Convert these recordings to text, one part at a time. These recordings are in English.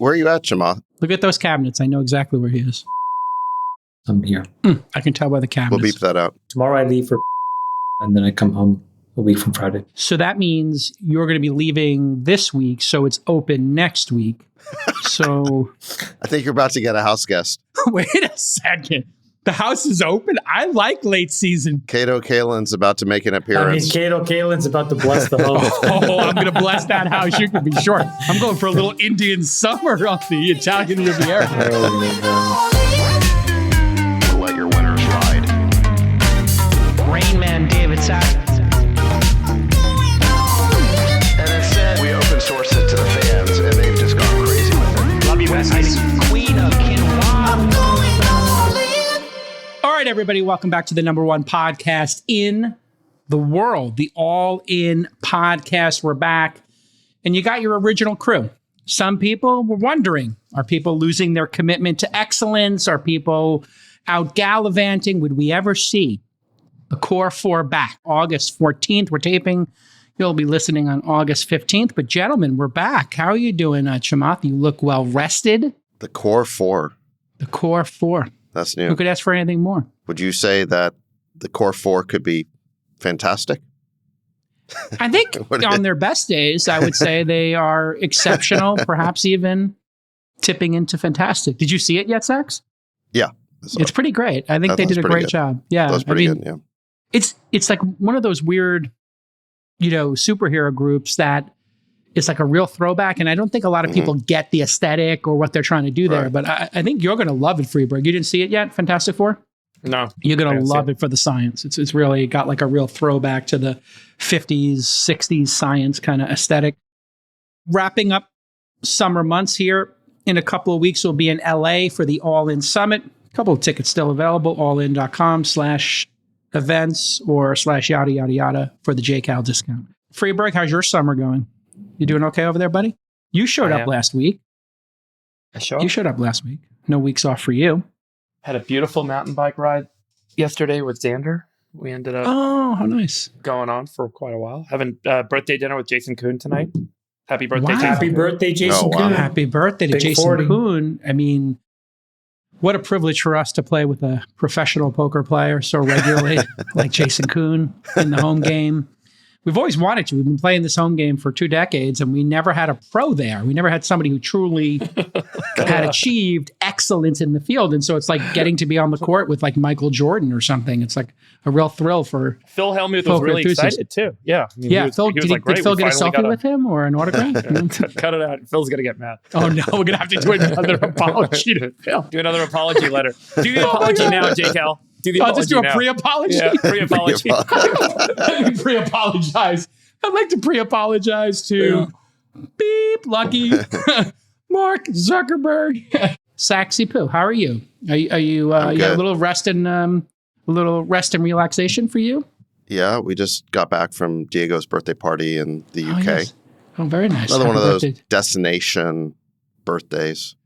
Where are you at, Chamath? Look at those cabinets. I know exactly where he is. I'm here. I can tell by the cabinets. We'll beep that out. Tomorrow I leave for and then I come home a week from Friday. So that means you're going to be leaving this week, so it's open next week. So I think you're about to get a house guest. wait a second. The house is open? I like late season. Cato Kalin's about to make an appearance. Cato Kalin's about to bless the home. Oh, I'm going to bless that house. You can be sure. I'm going for a little Indian summer on the Italian Riviera. Oh, my God. Let your winners ride. Rain Man David Sack. And instead, we open source it to the fans, and they've just gone crazy with it. Love you, Bestie. Queen of Quinoa. All right, everybody, welcome back to the number one podcast in the world, the All In Podcast. We're back, and you got your original crew. Some people were wondering, are people losing their commitment to excellence? Are people out gallivanting? Would we ever see the core four back? August 14th, we're taping. You'll be listening on August 15th. But gentlemen, we're back. How are you doing, Chamath? You look well rested. The core four. The core four. That's new. Who could ask for anything more? Would you say that the core four could be fantastic? I think on their best days, I would say they are exceptional, perhaps even tipping into fantastic. Did you see it yet, Sax? Yeah. It's pretty great. I think they did a great job. Yeah. That was pretty good, yeah. It's like one of those weird, superhero groups that it's like a real throwback. And I don't think a lot of people get the aesthetic or what they're trying to do there. But I think you're going to love it, Freeberg. You didn't see it yet, Fantastic Four? No. You're going to love it for the science. It's really got like a real throwback to the 50s, 60s science kind of aesthetic. Wrapping up summer months here. In a couple of weeks, we'll be in LA for the All In Summit. A couple of tickets still available, allin.com/events or /yada, yada, yada for the JCal discount. Freeberg, how's your summer going? You doing okay over there, buddy? You showed up last week. You showed up last week. No weeks off for you. Had a beautiful mountain bike ride yesterday with Xander. We ended up how nice. Going on for quite a while. Having birthday dinner with Jason Kuhn tonight. Happy birthday, Jason. Happy birthday, Jason wow. Kuhn. Happy birthday to Big Jason 40. Kuhn. I mean, what a privilege for us to play with a professional poker player so regularly like Jason Kuhn in the home game. We've always wanted to. We've been playing this home game for 2 decades, and we never had a pro there. We never had somebody who truly had achieved excellence in the field. And so it's like getting to be on the court with like Michael Jordan or something. It's like a real thrill for Phil Hellmuth was really excited too. Yeah. I mean, did Phil get a selfie with him or an autograph? Cut it out. Phil's going to get mad. Oh, no. We're going to have to do another apology to Phil. Do another apology letter. Do the apology now, JCal. I'll just do a pre-apology. Yeah, pre-apology. Let me pre-apologize. I'd like to pre-apologize to Beep Lucky, Mark Zuckerberg, Saxy Poo. How are you? Are you you got a little rest and relaxation for you? Yeah, we just got back from Diego's birthday party in the UK. Yes. Oh, very nice. Another one of those birthday. Destination birthdays.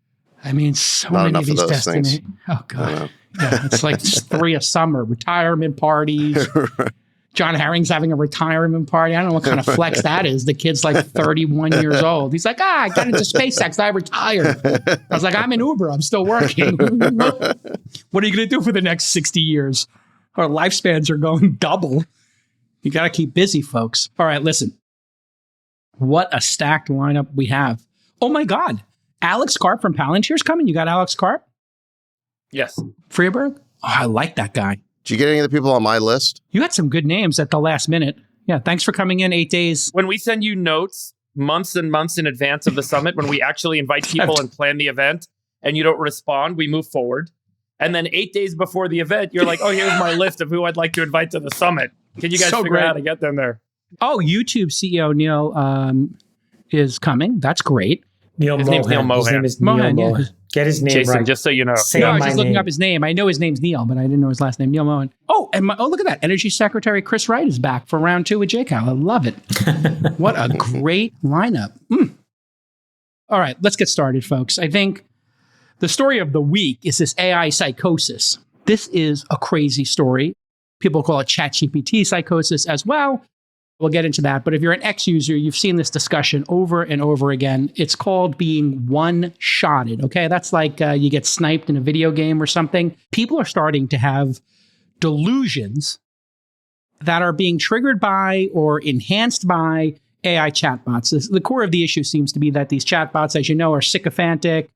I mean, so Not many enough of these of those things. destinations. Oh God. Yeah, it's like 3 a summer, retirement parties. John Herring's having a retirement party. I don't know what kind of flex that is. The kid's like 31 years old. He's like, I got into SpaceX. I retired. I was like, I'm in Uber. I'm still working. What are you going to do for the next 60 years? Our lifespans are going double. You got to keep busy, folks. All right, listen. What a stacked lineup we have. Oh my God. Alex Karp from Palantir's coming. You got Alex Karp? Yes. Freeberg? Oh, I like that guy. Did you get any of the people on my list? You had some good names at the last minute. Yeah, thanks for coming in 8 days. When we send you notes months and months in advance of the summit, when we actually invite people and plan the event and you don't respond, we move forward. And then 8 days before the event, you're like, oh, here's my list of who I'd like to invite to the summit. Can you guys figure out how to get them there? Oh, YouTube CEO Neil is coming. That's great. His name's Neil Mohan. His name is Neil Mohan. Get his name Jason, right. just so you know. Say I was my just looking name. up his name. I know his name's Neil, but I didn't know his last name. Neil Mohan. Oh, and look at that. Energy Secretary Chris Wright is back for round 2 with JCal. I love it. What a great lineup. All right, let's get started, folks. I think the story of the week is this AI psychosis. This is a crazy story. People call it ChatGPT psychosis as well. We'll get into that. But if you're an ex-user, you've seen this discussion over and over again. It's called being one-shotted, okay? That's like you get sniped in a video game or something. People are starting to have delusions that are being triggered by or enhanced by AI chatbots. The core of the issue seems to be that these chatbots, as you know, are sycophantic.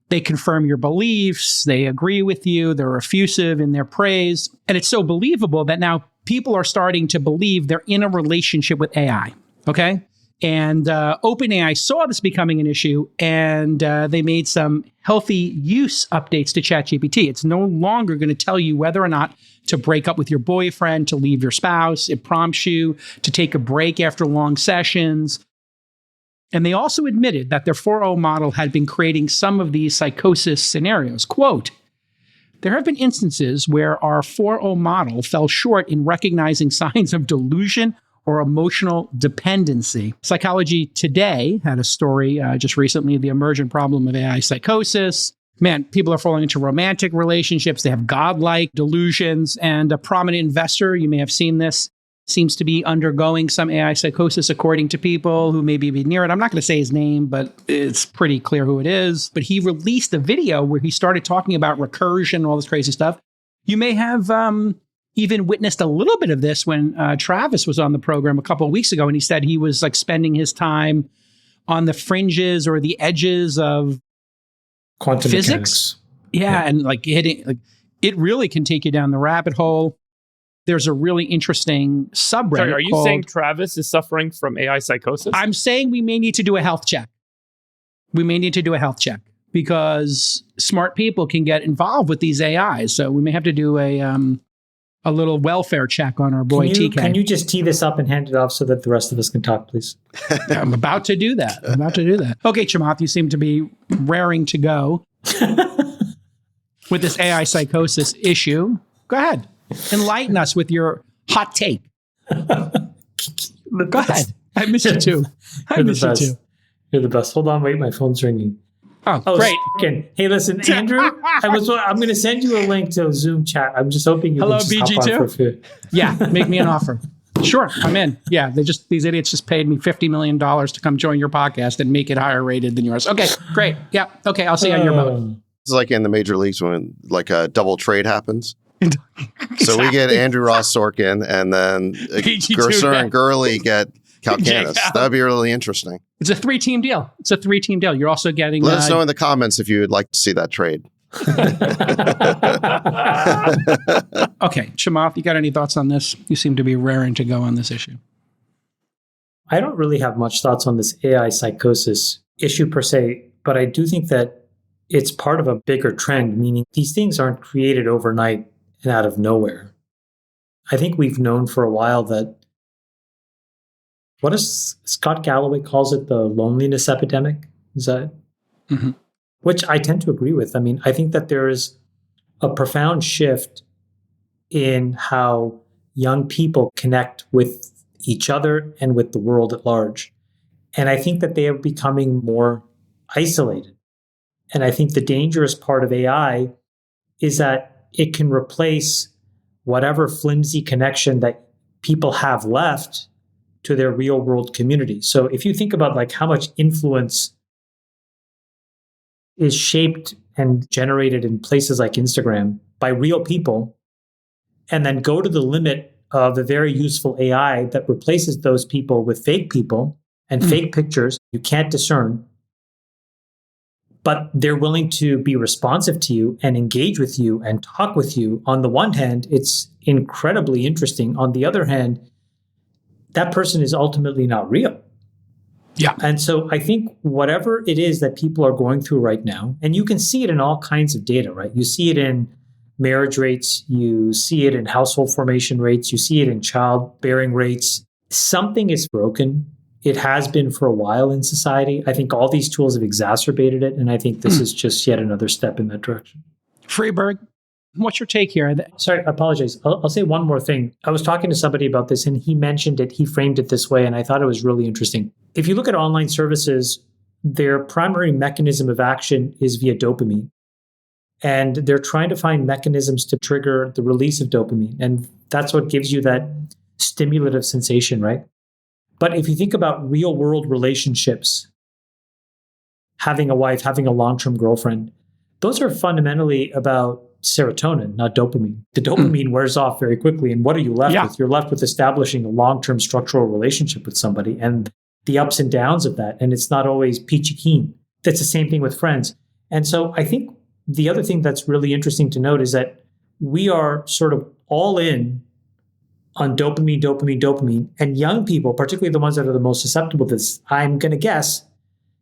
They confirm your beliefs. They agree with you. They're effusive in their praise. And it's so believable that now people are starting to believe they're in a relationship with AI, okay? And OpenAI saw this becoming an issue, and they made some healthy use updates to ChatGPT. It's no longer going to tell you whether or not to break up with your boyfriend, to leave your spouse. It prompts you to take a break after long sessions. And they also admitted that their 4.0 model had been creating some of these psychosis scenarios. Quote, there have been instances where our 4.0 model fell short in recognizing signs of delusion or emotional dependency. Psychology Today had a story just recently, the emergent problem of AI psychosis. Man, people are falling into romantic relationships. They have godlike delusions. And a prominent investor, you may have seen this, seems to be undergoing some AI psychosis, according to people who may be near it. I'm not going to say his name, but it's pretty clear who it is. But he released a video where he started talking about recursion and all this crazy stuff. You may have even witnessed a little bit of this when Travis was on the program a couple of weeks ago, and he said he was like spending his time on the fringes or the edges of Quantum physics. mechanics. Yeah, and like hitting, like it really can take you down the rabbit hole. There's a really interesting subreddit. Sorry, are you called, saying Travis is suffering from AI psychosis? I'm saying we may need to do a health check. We may need to do a health check because smart people can get involved with these AIs. So we may have to do a little welfare check on our boy TK. Can you just tee this up and hand it off so that the rest of us can talk, please? I'm about to do that. Okay, Chamath, you seem to be raring to go with this AI psychosis issue. Go ahead. Enlighten us with your hot take. Go ahead. I miss you too. You're the best. Hold on, wait, my phone's ringing. Oh, great. Hey, listen, Andrew, I'm going to send you a link to a Zoom chat. I'm just hoping you Hello, can just hop on for a few. Yeah, make me an offer. Sure, I'm in. Yeah, these idiots just paid me $50 million to come join your podcast and make it higher rated than yours. Okay, great. Yeah, okay, I'll see you on your boat. It's like in the major leagues when like a double trade happens. So we get Andrew Ross Sorkin and then Gerser and Gurley get Kalkanis. That would be really interesting. It's a 3-team deal. You're also getting... Let us know in the comments if you would like to see that trade. Okay, Chamath, you got any thoughts on this? You seem to be raring to go on this issue. I don't really have much thoughts on this AI psychosis issue per se, but I do think that it's part of a bigger trend, meaning these things aren't created overnight and out of nowhere. I think we've known for a while that, what does Scott Galloway calls it, the loneliness epidemic? Is that? Mm-hmm. Which I tend to agree with. I mean, I think that there is a profound shift in how young people connect with each other and with the world at large. And I think that they are becoming more isolated. And I think the dangerous part of AI is that it can replace whatever flimsy connection that people have left to their real world community. So if you think about like how much influence is shaped and generated in places like Instagram by real people, and then go to the limit of a very useful AI that replaces those people with fake people and fake pictures you can't discern, but they're willing to be responsive to you and engage with you and talk with you. On the one hand, it's incredibly interesting. On the other hand, that person is ultimately not real. Yeah. And so I think whatever it is that people are going through right now, and you can see it in all kinds of data, right? You see it in marriage rates, you see it in household formation rates, you see it in childbearing rates. Something is broken. It has been for a while in society. I think all these tools have exacerbated it, and I think this is just yet another step in that direction. Freeberg, what's your take here? Sorry, I apologize. I'll say one more thing. I was talking to somebody about this, and he mentioned it. He framed it this way, and I thought it was really interesting. If you look at online services, their primary mechanism of action is via dopamine. And they're trying to find mechanisms to trigger the release of dopamine. And that's what gives you that stimulative sensation, right? But if you think about real world relationships, having a wife, having a long-term girlfriend, those are fundamentally about serotonin, not dopamine. The dopamine wears off very quickly. And what are you left with? You're left with establishing a long-term structural relationship with somebody and the ups and downs of that. And it's not always peachy keen. That's the same thing with friends. And so I think the other thing that's really interesting to note is that we are sort of all in on dopamine. And young people, particularly the ones that are the most susceptible to this, I'm going to guess,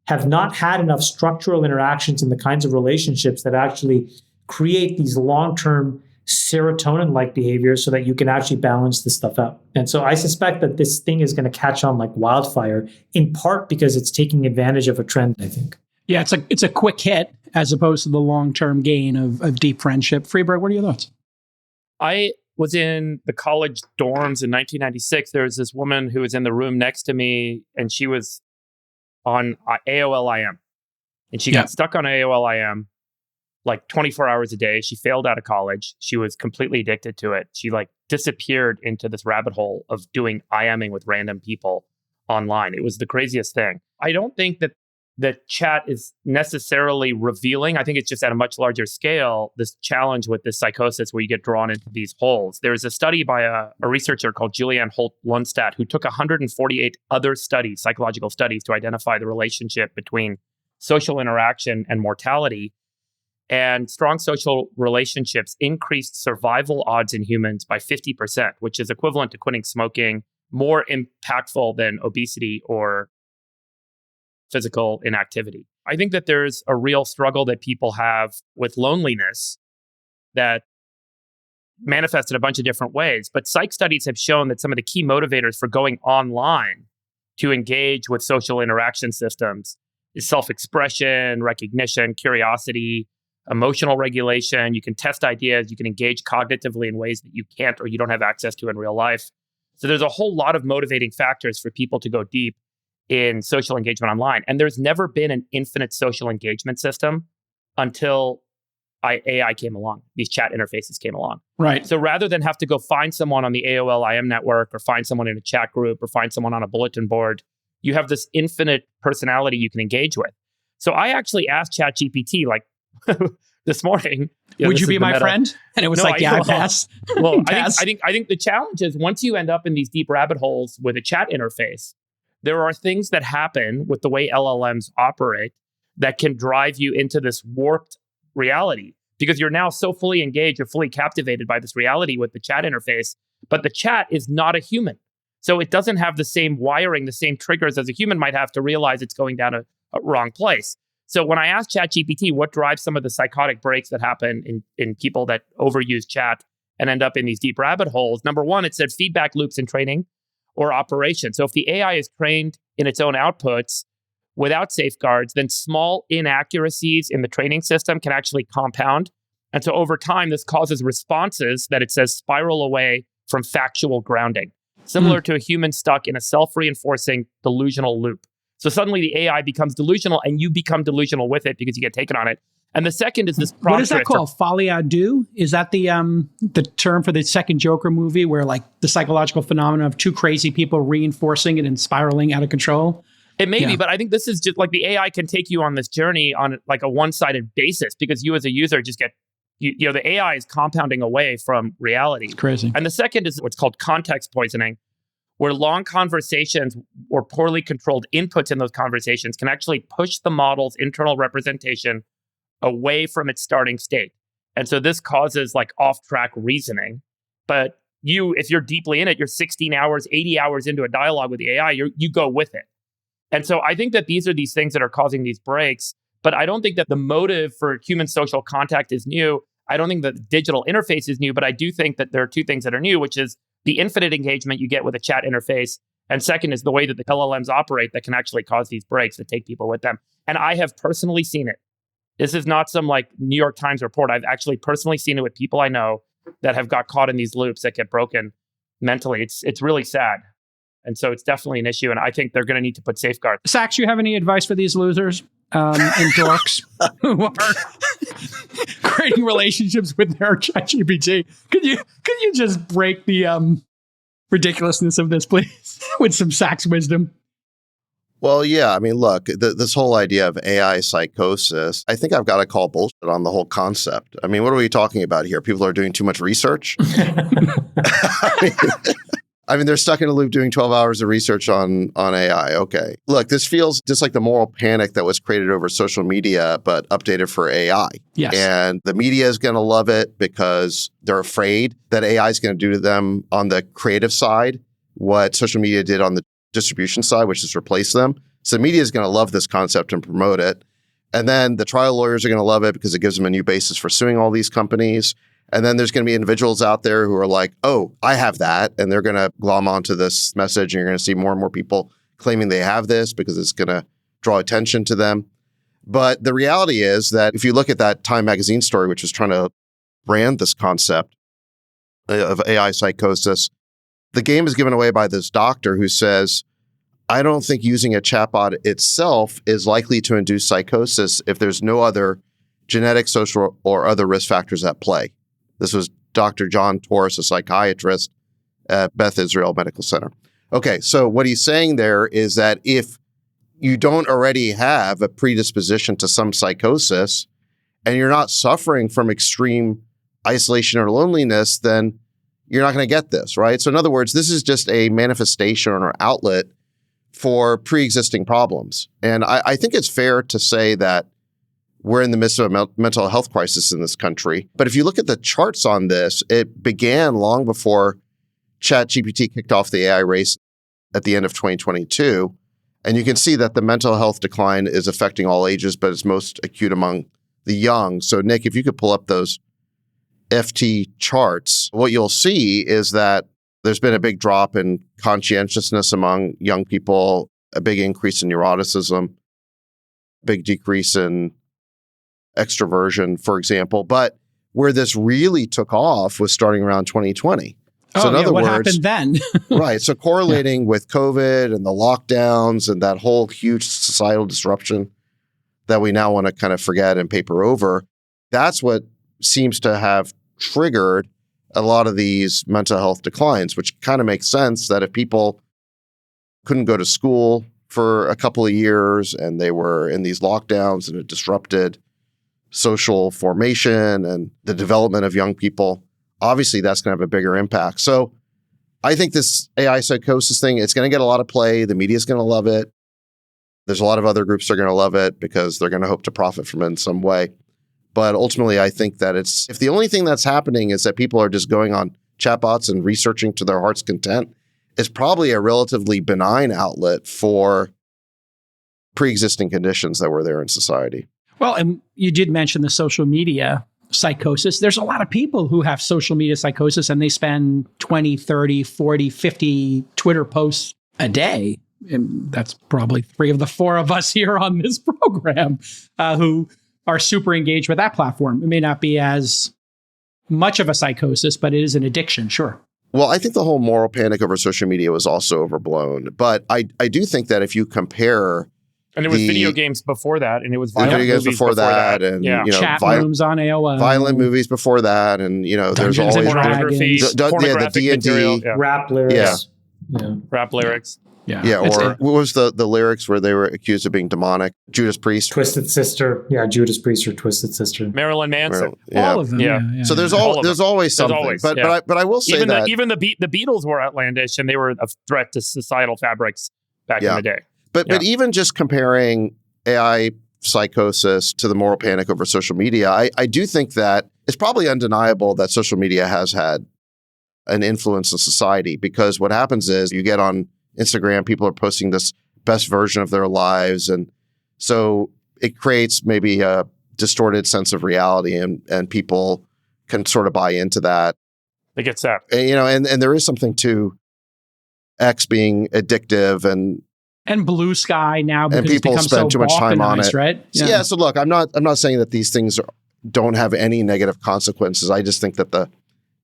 have not had enough structural interactions in the kinds of relationships that actually create these long-term serotonin-like behaviors so that you can actually balance this stuff out. And so I suspect that this thing is going to catch on like wildfire, in part because it's taking advantage of a trend, I think. Yeah, it's a quick hit as opposed to the long-term gain of deep friendship. Freeberg, what are your thoughts? I was in the college dorms in 1996. There was this woman who was in the room next to me, and she was on AOL IM. And she got stuck on AOL IM like 24 hours a day. She failed out of college. She was completely addicted to it. She like disappeared into this rabbit hole of doing IMing with random people online. It was the craziest thing. I don't think that the chat is necessarily revealing. I think it's just at a much larger scale, this challenge with this psychosis where you get drawn into these holes. There's a study by a researcher called Julianne Holt-Lundstad who took 148 other studies, psychological studies, to identify the relationship between social interaction and mortality. And strong social relationships increased survival odds in humans by 50%, which is equivalent to quitting smoking, more impactful than obesity or physical inactivity. I think that there's a real struggle that people have with loneliness that manifests in a bunch of different ways. But psych studies have shown that some of the key motivators for going online to engage with social interaction systems is self-expression, recognition, curiosity, emotional regulation. You can test ideas. You can engage cognitively in ways that you can't or you don't have access to in real life. So there's a whole lot of motivating factors for people to go deep in social engagement online. And there's never been an infinite social engagement system until AI came along. These chat interfaces came along. Right. So rather than have to go find someone on the AOL IM network or find someone in a chat group or find someone on a bulletin board, you have this infinite personality you can engage with. So I actually asked ChatGPT like this morning, would you be my friend? And it was I pass. Well, I think the challenge is once you end up in these deep rabbit holes with a chat interface, there are things that happen with the way LLMs operate that can drive you into this warped reality because you're now so fully engaged, you're fully captivated by this reality with the chat interface, but the chat is not a human. So it doesn't have the same wiring, the same triggers as a human might have to realize it's going down a wrong place. So when I asked ChatGPT what drives some of the psychotic breaks that happen in people that overuse chat and end up in these deep rabbit holes, number one, it said feedback loops in training or operation. So if the AI is trained in its own outputs without safeguards, then small inaccuracies in the training system can actually compound. And so over time, this causes responses that it says spiral away from factual grounding, similar to a human stuck in a self-reinforcing delusional loop. So suddenly the AI becomes delusional and you become delusional with it because you get taken on it. And the second is this prompt. What is that called? Folie à deux? Is that the term for the second Joker movie where like the psychological phenomenon of two crazy people reinforcing it and spiraling out of control? It may be, but I think this is just like the AI can take you on this journey on like a one-sided basis because you as a user just get, the AI is compounding away from reality. It's crazy. And the second is what's called context poisoning, where long conversations or poorly controlled inputs in those conversations can actually push the model's internal representation away from its starting state. And so this causes like off-track reasoning. But if you're deeply in it, you're 16 hours, 80 hours into a dialogue with the AI, you go with it. And so I think that these are these things that are causing these breaks. But I don't think that the motive for human social contact is new. I don't think that the digital interface is new, but I do think that there are two things that are new, which is the infinite engagement you get with a chat interface. And second is the way that the LLMs operate that can actually cause these breaks that take people with them. And I have personally seen it. This is not some like New York Times report. I've actually personally seen it with people I know that have got caught in these loops that get broken mentally. It's really sad. And so it's definitely an issue. And I think they're going to need to put safeguards. Sachs, you have any advice for these losers and dorks who are creating relationships with their ChatGPT? Could you just break the ridiculousness of this, please, with some Sachs wisdom. Well, yeah. I mean, look, this whole idea of AI psychosis, I think I've got to call bullshit on the whole concept. I mean, what are we talking about here? People are doing too much research? I mean, they're stuck in a loop doing 12 hours of research on AI. Okay. Look, this feels just like the moral panic that was created over social media, but updated for AI. Yes. And the media is going to love it because they're afraid that AI is going to do to them on the creative side what social media did on the distribution side, which is replace them. So the media is going to love this concept and promote it. And then the trial lawyers are going to love it because it gives them a new basis for suing all these companies. And then there's going to be individuals out there who are like, oh, I have that. And they're going to glom onto this message. And you're going to see more and more people claiming they have this because it's going to draw attention to them. But the reality is that if you look at that Time magazine story, which was trying to brand this concept of AI psychosis, the game is given away by this doctor who says, I don't think using a chatbot itself is likely to induce psychosis if there's no other genetic, social, or other risk factors at play. This was Dr. John Torres, a psychiatrist at Beth Israel Medical Center. Okay, so what he's saying there is that if you don't already have a predisposition to some psychosis and you're not suffering from extreme isolation or loneliness, then you're not going to get this, right? So in other words, this is just a manifestation or outlet for pre-existing problems. And I think it's fair to say that we're in the midst of a mental health crisis in this country. But if you look at the charts on this, it began long before ChatGPT kicked off the AI race at the end of 2022. And you can see that the mental health decline is affecting all ages, but it's most acute among the young. So Nick, if you could pull up those FT charts, what you'll see is that there's been a big drop in conscientiousness among young people, a big increase in neuroticism, big decrease in extroversion, for example. But where this really took off was starting around 2020. So in other what words, happened then? right. So correlating with COVID and the lockdowns and that whole huge societal disruption that we now want to kind of forget and paper over, that's what seems to have triggered a lot of these mental health declines, which kind of makes sense that if people couldn't go to school for a couple of years and they were in these lockdowns and it disrupted social formation and the development of young people, obviously that's going to have a bigger impact. So I think this AI psychosis thing, it's going to get a lot of play. The media is going to love it. There's a lot of other groups that are going to love it because they're going to hope to profit from it in some way. But ultimately, I think that if the only thing that's happening is that people are just going on chatbots and researching to their heart's content, it's probably a relatively benign outlet for pre-existing conditions that were there in society. Well, and you did mention the social media psychosis. There's a lot of people who have social media psychosis and they spend 20, 30, 40, 50 Twitter posts a day. And that's probably 3 of the 4 of us here on this program who are super engaged with that platform. It may not be as much of a psychosis, but it is an addiction, sure. Well, I think the whole moral panic over social media was also overblown. But I do think that if you compare... And there was video games before that, and it was violent video games before that, and chat rooms on AOL, violent movies before that, and there's always pornography, the D&D, rap lyrics, rap lyrics. Or what was the lyrics where they were accused of being demonic? Judas Priest, Twisted Sister, Judas Priest or Twisted Sister, Marilyn Manson, all of them. Yeah. So there's always something. But I will say even that even the Beatles were outlandish, and they were a threat to societal fabrics back in the day. But even just comparing AI psychosis to the moral panic over social media, I do think that it's probably undeniable that social media has had an influence in society, because what happens is you get on Instagram, people are posting this best version of their lives. And so it creates maybe a distorted sense of reality, and people can sort of buy into that. They get set. And there is something to X being addictive and Blue Sky now, because and people spend too much time on it, right? Yeah. So look, I'm not saying that these things don't have any negative consequences. I just think that the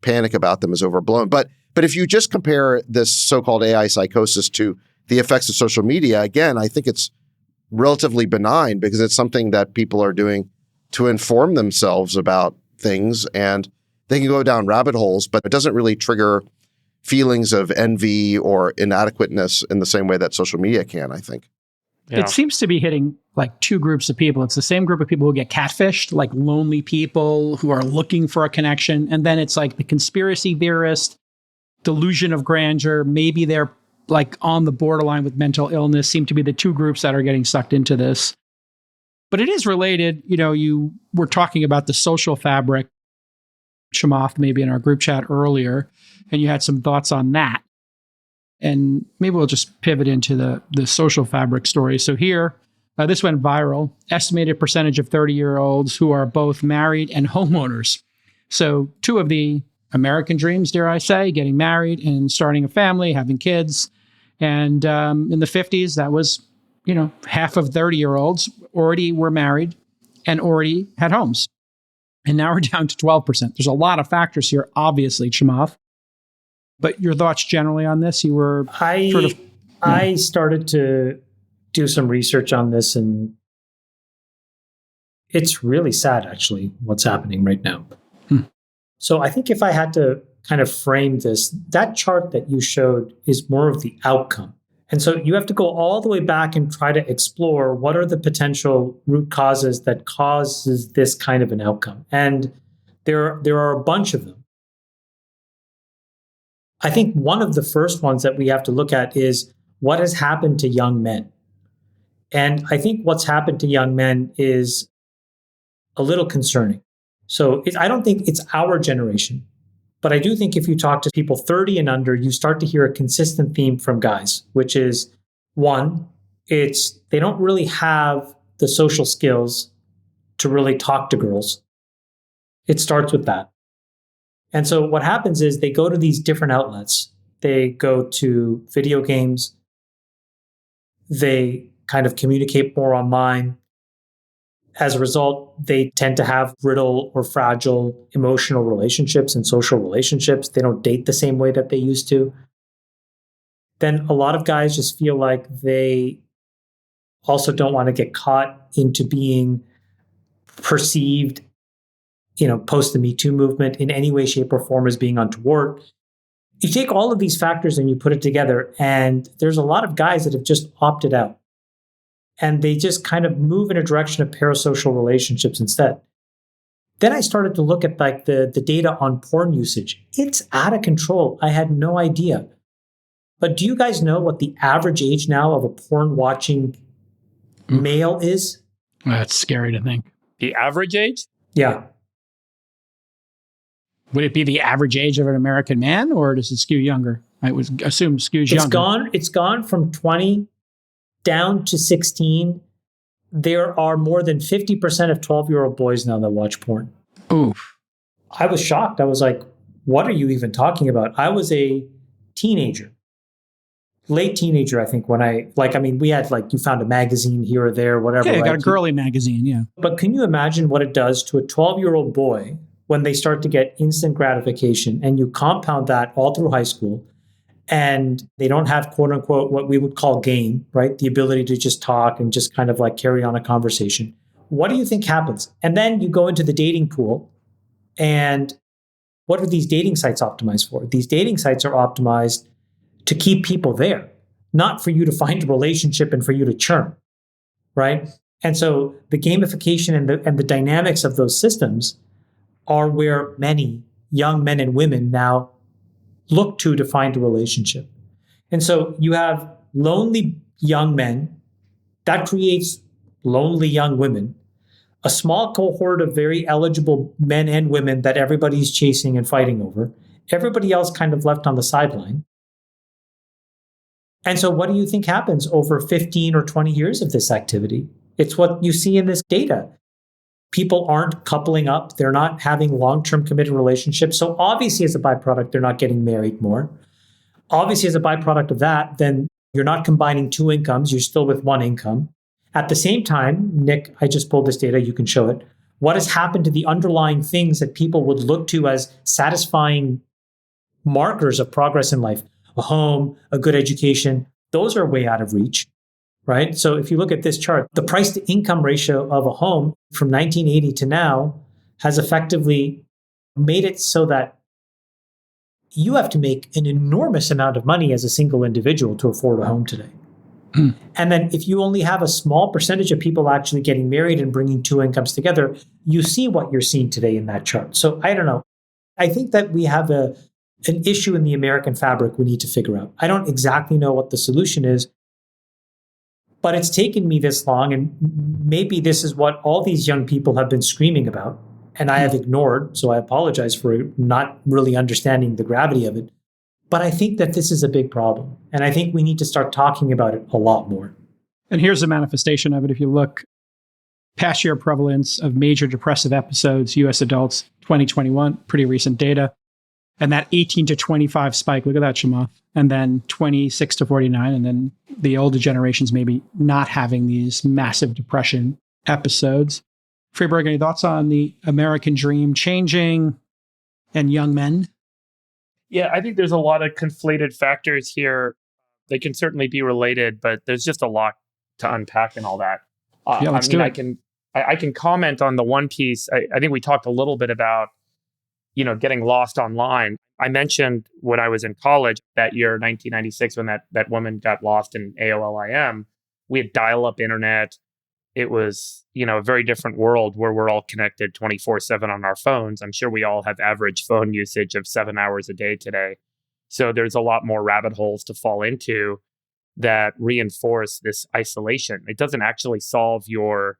panic about them is overblown. But if you just compare this so-called AI psychosis to the effects of social media, again, I think it's relatively benign because it's something that people are doing to inform themselves about things, and they can go down rabbit holes, but it doesn't really trigger feelings of envy or inadequateness in the same way that social media can, I think. Yeah. It seems to be hitting like two groups of people. It's the same group of people who get catfished, like lonely people who are looking for a connection. And then it's like the conspiracy theorist, delusion of grandeur. Maybe they're like on the borderline with mental illness, seem to be the two groups that are getting sucked into this. But it is related. You were talking about the social fabric, Chamath, maybe in our group chat earlier, and you had some thoughts on that. And maybe we'll just pivot into the social fabric story. So here, this went viral. Estimated percentage of 30-year-olds who are both married and homeowners. So two of the American dreams, dare I say, getting married and starting a family, having kids. And in the 50s, that was, half of 30-year-olds already were married and already had homes. And now we're down to 12%. There's a lot of factors here, obviously, Chamath. But your thoughts generally on this? You were I started to do some research on this, and it's really sad, actually, what's happening right now. So I think if I had to kind of frame this, that chart that you showed is more of the outcome. And so you have to go all the way back and try to explore what are the potential root causes that causes this kind of an outcome. And there are a bunch of them. I think one of the first ones that we have to look at is what has happened to young men. And I think what's happened to young men is a little concerning. So I don't think it's our generation, but I do think if you talk to people 30 and under, you start to hear a consistent theme from guys, which is one, they don't really have the social skills to really talk to girls. It starts with that. And so what happens is they go to these different outlets. They go to video games. They kind of communicate more online. As a result, they tend to have brittle or fragile emotional relationships and social relationships. They don't date the same way that they used to. Then a lot of guys just feel like they also don't want to get caught into being perceived, post the Me Too movement in any way, shape, or form as being untoward. You take all of these factors and you put it together, and there's a lot of guys that have just opted out. And they just kind of move in a direction of parasocial relationships instead. Then I started to look at like the data on porn usage. It's out of control. I had no idea. But do you guys know what the average age now of a porn watching male is? That's scary to think. The average age? Yeah. Would it be the average age of an American man, or does it skew younger? I would assume skews younger. It's gone from 20 down to 16. There are more than 50% of 12-year-old boys now that watch porn. Oof. I was shocked. I was like, what are you even talking about? I was a teenager, late teenager, I think, when we had you found a magazine here or there, whatever. Yeah, you got a girly magazine, yeah. But can you imagine what it does to a 12-year-old boy when they start to get instant gratification, and you compound that all through high school, and they don't have, quote unquote, what we would call game, right? The ability to just talk and just kind of carry on a conversation. What do you think happens? And then you go into the dating pool, and what are these dating sites optimized for? These dating sites are optimized to keep people there, not for you to find a relationship and for you to churn, right? And so the gamification and the dynamics of those systems are where many young men and women now look to find a relationship. And so you have lonely young men, that creates lonely young women, a small cohort of very eligible men and women that everybody's chasing and fighting over, everybody else kind of left on the sideline. And so what do you think happens over 15 or 20 years of this activity? It's what you see in this data. People aren't coupling up. They're not having long-term committed relationships. So obviously, as a byproduct, they're not getting married more. Obviously, as a byproduct of that, then you're not combining two incomes. You're still with one income. At the same time, Nick, I just pulled this data. You can show it. What has happened to the underlying things that people would look to as satisfying markers of progress in life? A home, a good education. Those are way out of reach. Right? So if you look at this chart, the price to income ratio of a home from 1980 to now has effectively made it so that you have to make an enormous amount of money as a single individual to afford a home today. And then if you only have a small percentage of people actually getting married and bringing two incomes together, you see what you're seeing today in that chart. So I don't know. I think that we have an issue in the American fabric we need to figure out. I don't exactly know what the solution is, but it's taken me this long, and maybe this is what all these young people have been screaming about, and I have ignored, so I apologize for not really understanding the gravity of it. But I think that this is a big problem, and I think we need to start talking about it a lot more. And here's a manifestation of it. If you look, past year prevalence of major depressive episodes, U.S. adults, 2021, pretty recent data. And that 18 to 25 spike, look at that, Chamath. And then 26 to 49. And then the older generations maybe not having these massive depression episodes. Friedberg, any thoughts on the American dream changing and young men? Yeah, I think there's a lot of conflated factors here. They can certainly be related, but there's just a lot to unpack and all that. Yeah, let's do it. I can comment on the one piece. I think we talked a little bit about, getting lost online. I mentioned when I was in college that year, 1996, when that woman got lost in AOLIM, we had dial-up internet. It was, a very different world where we're all connected 24/7 on our phones. I'm sure we all have average phone usage of 7 hours a day today. So there's a lot more rabbit holes to fall into that reinforce this isolation. It doesn't actually solve your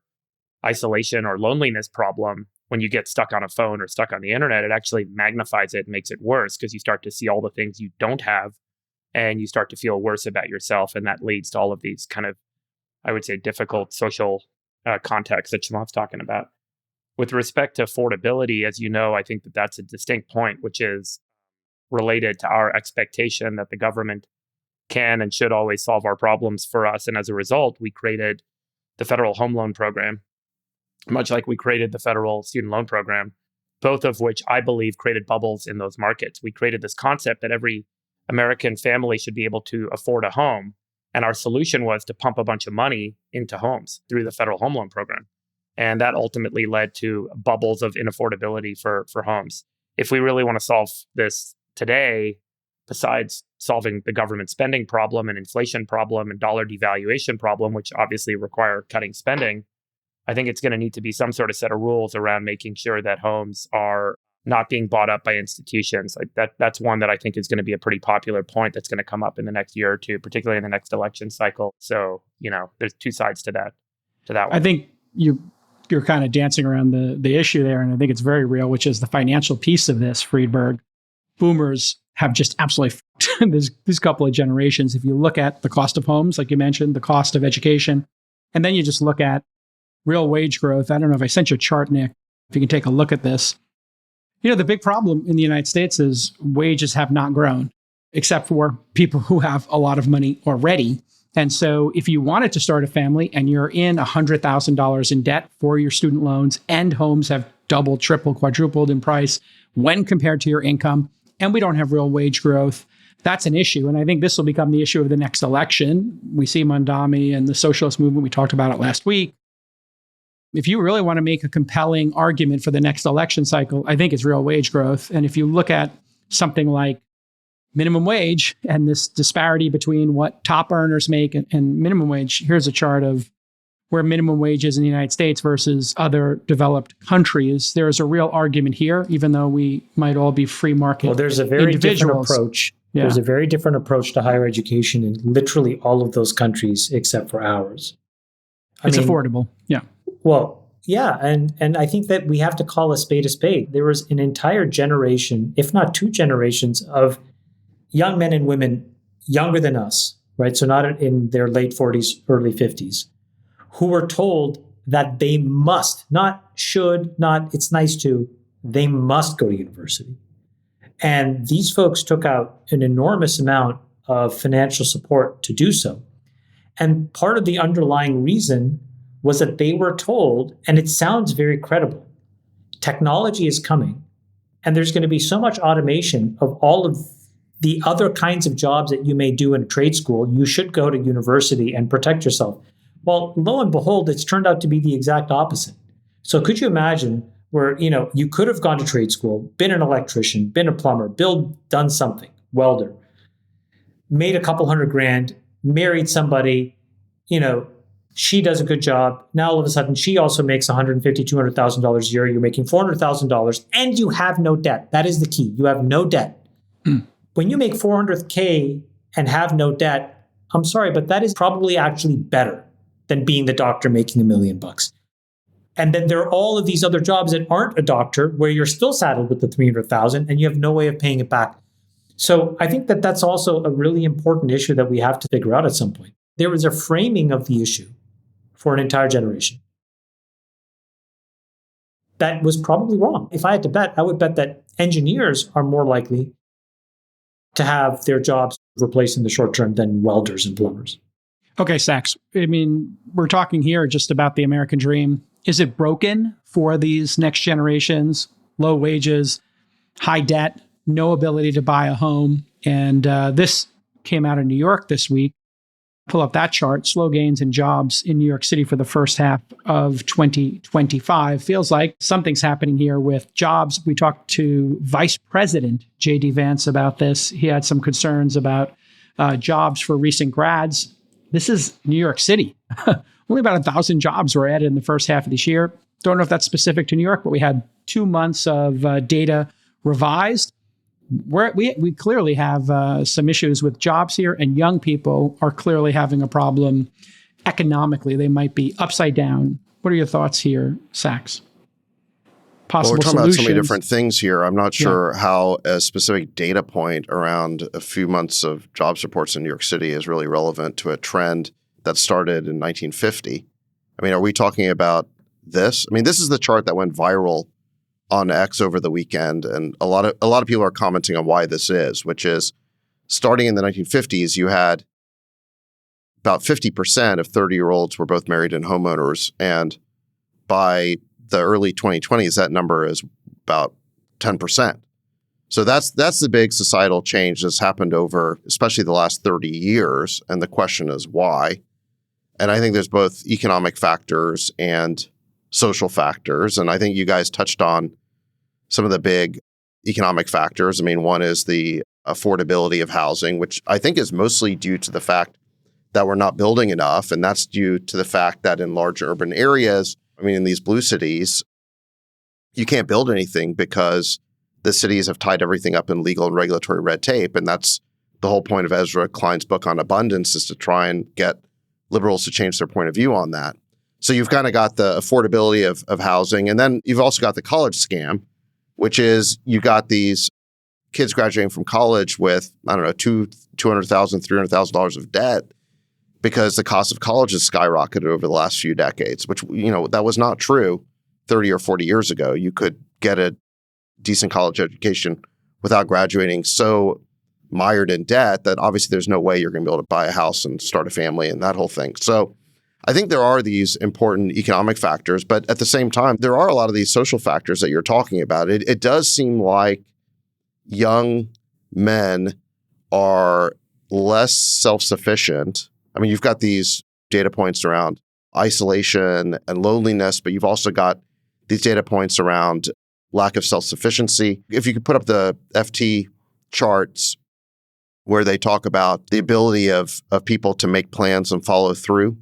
isolation or loneliness problem when you get stuck on a phone or stuck on the internet. It actually magnifies it and makes it worse because you start to see all the things you don't have and you start to feel worse about yourself. And that leads to all of these kind of, I would say, difficult social contexts that Chamath's talking about. With respect to affordability, as you know, I think that that's a distinct point, which is related to our expectation that the government can and should always solve our problems for us. And as a result, we created the federal home loan program, much like we created the federal student loan program, both of which I believe created bubbles in those markets. We created this concept that every American family should be able to afford a home. And our solution was to pump a bunch of money into homes through the federal home loan program. And that ultimately led to bubbles of inaffordability for homes. If we really want to solve this today, besides solving the government spending problem and inflation problem and dollar devaluation problem, which obviously require cutting spending, I think it's going to need to be some sort of set of rules around making sure that homes are not being bought up by institutions. That's one that I think is going to be a pretty popular point that's going to come up in the next year or two, particularly in the next election cycle. So, there's two sides to that one. I think you're kind of dancing around the issue there, and I think it's very real, which is the financial piece of this, Friedberg. Boomers have just absolutely this couple of generations. If you look at the cost of homes, like you mentioned, the cost of education, and then you just look at real wage growth. I don't know if I sent you a chart, Nick, if you can take a look at this. The big problem in the United States is wages have not grown, except for people who have a lot of money already. And so if you wanted to start a family and you're in $100,000 in debt for your student loans and homes have doubled, tripled, quadrupled in price when compared to your income, and we don't have real wage growth, that's an issue. And I think this will become the issue of the next election. We see Mondami and the socialist movement. We talked about it last week. If you really want to make a compelling argument for the next election cycle, I think it's real wage growth. And if you look at something like minimum wage and this disparity between what top earners make and minimum wage, here's a chart of where minimum wage is in the United States versus other developed countries. There's a real argument here, even though we might all be free market individuals. Well, there's a very different approach. Yeah. There's a very different approach to higher education in literally all of those countries except for ours. It's affordable. Yeah. Well, yeah. And I think that we have to call a spade a spade. There was an entire generation, if not two generations, of young men and women younger than us, right? So not in their late 40s, early 50s, who were told that they must, not should, not it's nice to, they must go to university. And these folks took out an enormous amount of financial support to do so. And part of the underlying reason was that they were told, and it sounds very credible, technology is coming, and there's going to be so much automation of all of the other kinds of jobs that you may do in a trade school. You should go to university and protect yourself. Well, lo and behold, it's turned out to be the exact opposite. So could you imagine where, you could have gone to trade school, been an electrician, been a plumber, done something, welder, made a couple $100,000, married somebody, she does a good job. Now all of a sudden she also makes $150,000, $200,000 a year. You're making $400,000 and you have no debt. That is the key. You have no debt. When you make $400K and have no debt, I'm sorry, but that is probably actually better than being the doctor making $1 million. And then there are all of these other jobs that aren't a doctor where you're still saddled with the $300,000 and you have no way of paying it back. So I think that that's also a really important issue that we have to figure out at some point. There was a framing of the issue for an entire generation that was probably wrong. If I had to bet, I would bet that engineers are more likely to have their jobs replaced in the short term than welders and plumbers. Okay, Sachs. I mean, we're talking here just about the American dream. Is it broken for these next generations? Low wages, high debt, no ability to buy a home. And this came out of New York this week. Pull up that chart. Slow gains in jobs in New York City for the first half of 2025. Feels like something's happening here with jobs. We talked to Vice President J.D. Vance about this. He had some concerns about jobs for recent grads. This is New York City. Only about 1,000 jobs were added in the first half of this year. Don't know if that's specific to New York, but we had 2 months of data revised. We clearly have some issues with jobs here, and young people are clearly having a problem economically. They might be upside down. What are your thoughts here, Sachs? Possible we're talking solutions. about so many different things here. I'm not sure how a specific data point around a few months of jobs reports in New York City is really relevant to a trend that started in 1950. I mean, are we talking about this? I mean, this is the chart that went viral on X over the weekend, and a lot of people are commenting on why this is, which is starting in the 1950s, you had about 50% of 30-year-olds were both married and homeowners, and by the early 2020s, that number is about 10%. So that's the big societal change that's happened over, especially the last 30 years, and the question is why. And I think there's both economic factors and social factors. And I think you guys touched on some of the big economic factors. I mean, one is the affordability of housing, which I think is mostly due to the fact that we're not building enough. And that's due to the fact that in large urban areas, I mean, in these blue cities, you can't build anything because the cities have tied everything up in legal and regulatory red tape. And that's the whole point of Ezra Klein's book on abundance, is to try and get liberals to change their point of view on that. So you've kind of got the affordability of housing. And then you've also got the college scam, which is you got these kids graduating from college with, I don't know, $200,000, $300,000 of debt because the cost of college has skyrocketed over the last few decades, which, that was not true 30 or 40 years ago. You could get a decent college education without graduating so mired in debt that obviously there's no way you're going to be able to buy a house and start a family and that whole thing. So I think there are these important economic factors, but at the same time, there are a lot of these social factors that you're talking about. It does seem like young men are less self-sufficient. I mean, you've got these data points around isolation and loneliness, but you've also got these data points around lack of self-sufficiency. If you could put up the FT charts where they talk about the ability of people to make plans and follow through.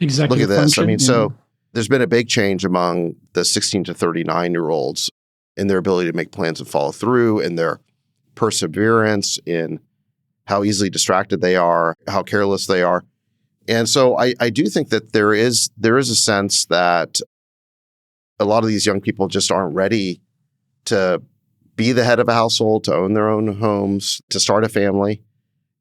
Exactly. Look at this. I mean, so there's been a big change among the 16 to 39-year-olds in their ability to make plans and follow through, in their perseverance, in how easily distracted they are, how careless they are. And so I do think that there is a sense that a lot of these young people just aren't ready to be the head of a household, to own their own homes, to start a family.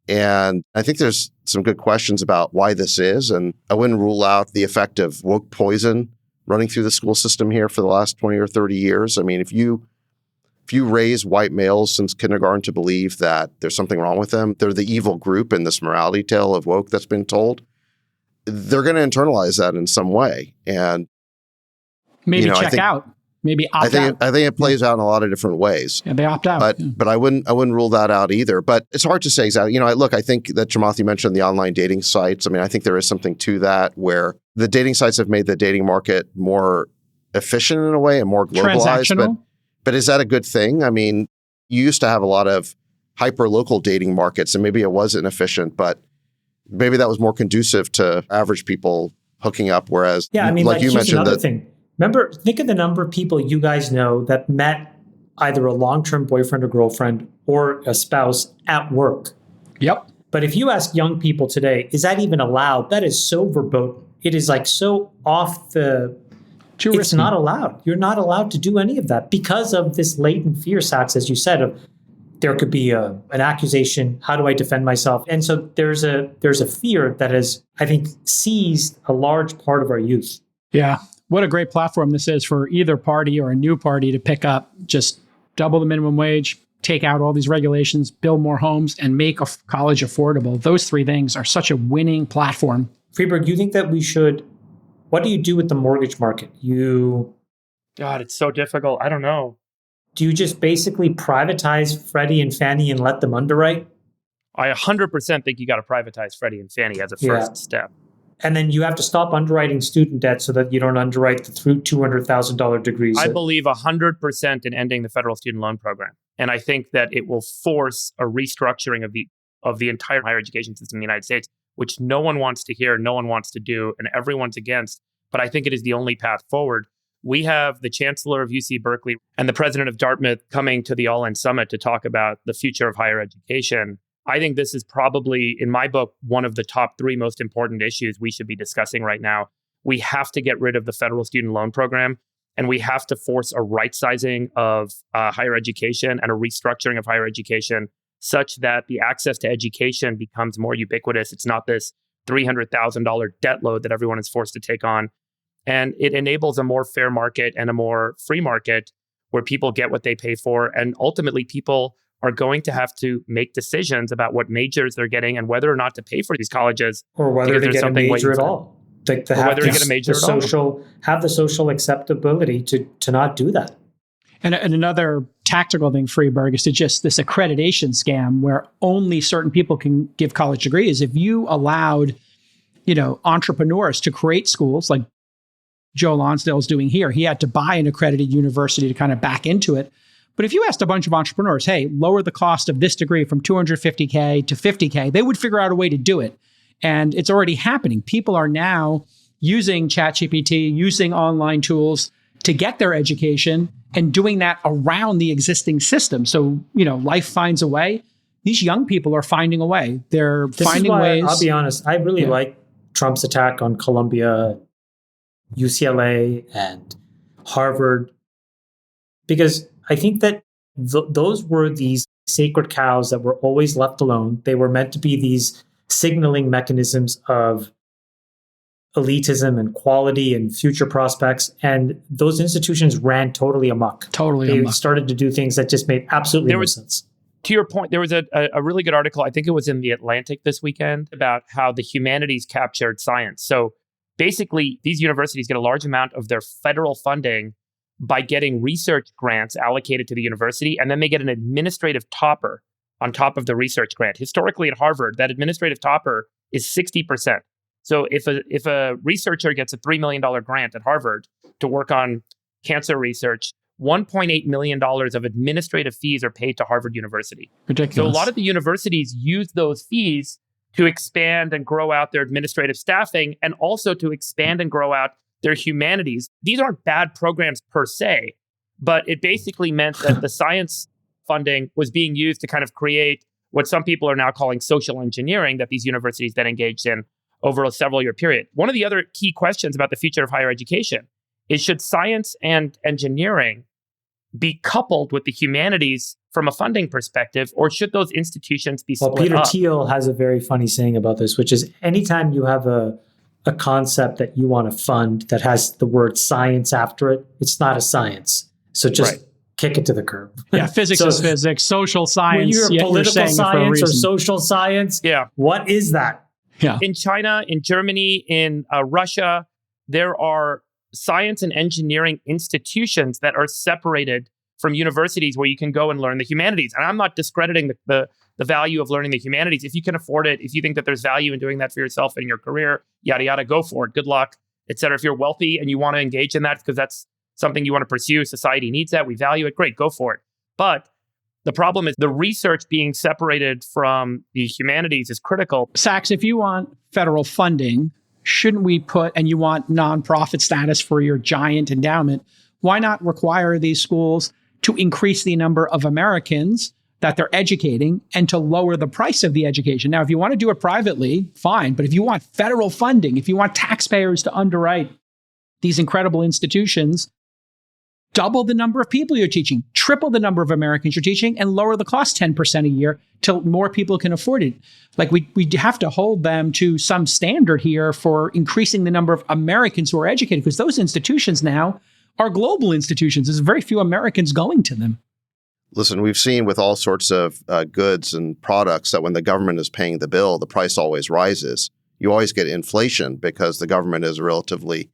And I think there's some good questions about why this is. And I wouldn't rule out the effect of woke poison running through the school system here for the last 20 or 30 years. I mean, if you raise white males since kindergarten to believe that there's something wrong with them, they're the evil group in this morality tale of woke that's been told, they're going to internalize that in some way. And maybe check out. Maybe opt out. I think it plays out in a lot of different ways. Yeah, they opt out. But I wouldn't rule that out either. But it's hard to say exactly. I think that Chamathi mentioned the online dating sites. I mean, I think there is something to that where the dating sites have made the dating market more efficient in a way and more globalized. But is that a good thing? I mean, you used to have a lot of hyper-local dating markets, and maybe it wasn't efficient, but maybe that was more conducive to average people hooking up. Whereas, yeah, I mean, like you mentioned, another thing. Remember, think of the number of people you guys know that met either a long-term boyfriend or girlfriend or a spouse at work. Yep. But if you ask young people today, is that even allowed? That is so verboten. It is like so off the... Too it's risky. not allowed. You're not allowed to do any of that because of this latent fear, Sachs, as you said, of there could be an accusation. How do I defend myself? And so there's a fear that has, I think, seized a large part of our youth. Yeah. What a great platform this is for either party or a new party to pick up. Just double the minimum wage, take out all these regulations, build more homes, and make college affordable. Those three things are such a winning platform. Freeberg, you think that we should... What do you do with the mortgage market? God, it's so difficult. I don't know. Do you just basically privatize Freddie and Fannie and let them underwrite? I 100% think you got to privatize Freddie and Fannie as a first step. And then you have to stop underwriting student debt so that you don't underwrite the through $200,000 degrees. I believe 100% in ending the federal student loan program. And I think that it will force a restructuring of the entire higher education system in the United States, which no one wants to hear, no one wants to do, and everyone's against. But I think it is the only path forward. We have the chancellor of UC Berkeley and the president of Dartmouth coming to the All-In Summit to talk about the future of higher education. I think this is probably, in my book, one of the top 3 most important issues we should be discussing right now. We have to get rid of the federal student loan program, and we have to force a right-sizing of higher education and a restructuring of higher education such that the access to education becomes more ubiquitous. It's not this $300,000 debt load that everyone is forced to take on. And it enables a more fair market and a more free market where people get what they pay for. And ultimately, people are going to have to make decisions about what majors they're getting and whether or not to pay for these colleges. Or whether they get a major at all. Have the social acceptability to not do that. And another tactical thing, Freeberg, is to just this accreditation scam where only certain people can give college degrees. If you allowed, entrepreneurs to create schools like Joe Lonsdale is doing here, he had to buy an accredited university to kind of back into it. But if you asked a bunch of entrepreneurs, hey, lower the cost of this degree from $250K to $50K, they would figure out a way to do it. And it's already happening. People are now using ChatGPT, using online tools to get their education and doing that around the existing system. So, life finds a way. These young people are finding a way. They're finding ways. I'll be honest, I really like Trump's attack on Columbia, UCLA, and Harvard, because I think that those were these sacred cows that were always left alone. They were meant to be these signaling mechanisms of elitism and quality and future prospects. And those institutions ran totally amok. They started to do things that just made absolutely no sense. To your point, there was a really good article, I think it was in The Atlantic this weekend, about how the humanities captured science. So basically, these universities get a large amount of their federal funding by getting research grants allocated to the university, and then they get an administrative topper on top of the research grant. Historically at Harvard, that administrative topper is 60%. So if a researcher gets a $3 million grant at Harvard to work on cancer research, $1.8 million of administrative fees are paid to Harvard University. Ridiculous. So a lot of the universities use those fees to expand and grow out their administrative staffing and also to expand and grow out their humanities. These aren't bad programs per se, but it basically meant that the science funding was being used to kind of create what some people are now calling social engineering that these universities then engaged in over a several-year period. One of the other key questions about the future of higher education is, should science and engineering be coupled with the humanities from a funding perspective, or should those institutions be split up? Peter Thiel has a very funny saying about this, which is anytime you have a concept that you want to fund that has the word science after it, it's not a science. So just kick it to the curb. Yeah, physics is physics, social science. When you're political science or social science, what is that? Yeah. In China, in Germany, in Russia, there are science and engineering institutions that are separated from universities where you can go and learn the humanities. And I'm not discrediting the value of learning the humanities. If you can afford it, if you think that there's value in doing that for yourself and your career, yada, yada, go for it. Good luck, et cetera. If you're wealthy and you want to engage in that because that's something you want to pursue, society needs that, we value it, great, go for it. But the problem is the research being separated from the humanities is critical. Sachs, if you want federal funding, shouldn't we and you want nonprofit status for your giant endowment, why not require these schools to increase the number of Americans that they're educating and to lower the price of the education? Now, if you want to do it privately, fine. But if you want federal funding, if you want taxpayers to underwrite these incredible institutions, double the number of people you're teaching, triple the number of Americans you're teaching, and lower the cost 10% a year till more people can afford it. Like we have to hold them to some standard here for increasing the number of Americans who are educated, because those institutions now are global institutions. There's very few Americans going to them. Listen, we've seen with all sorts of goods and products that when the government is paying the bill, the price always rises. You always get inflation because the government is relatively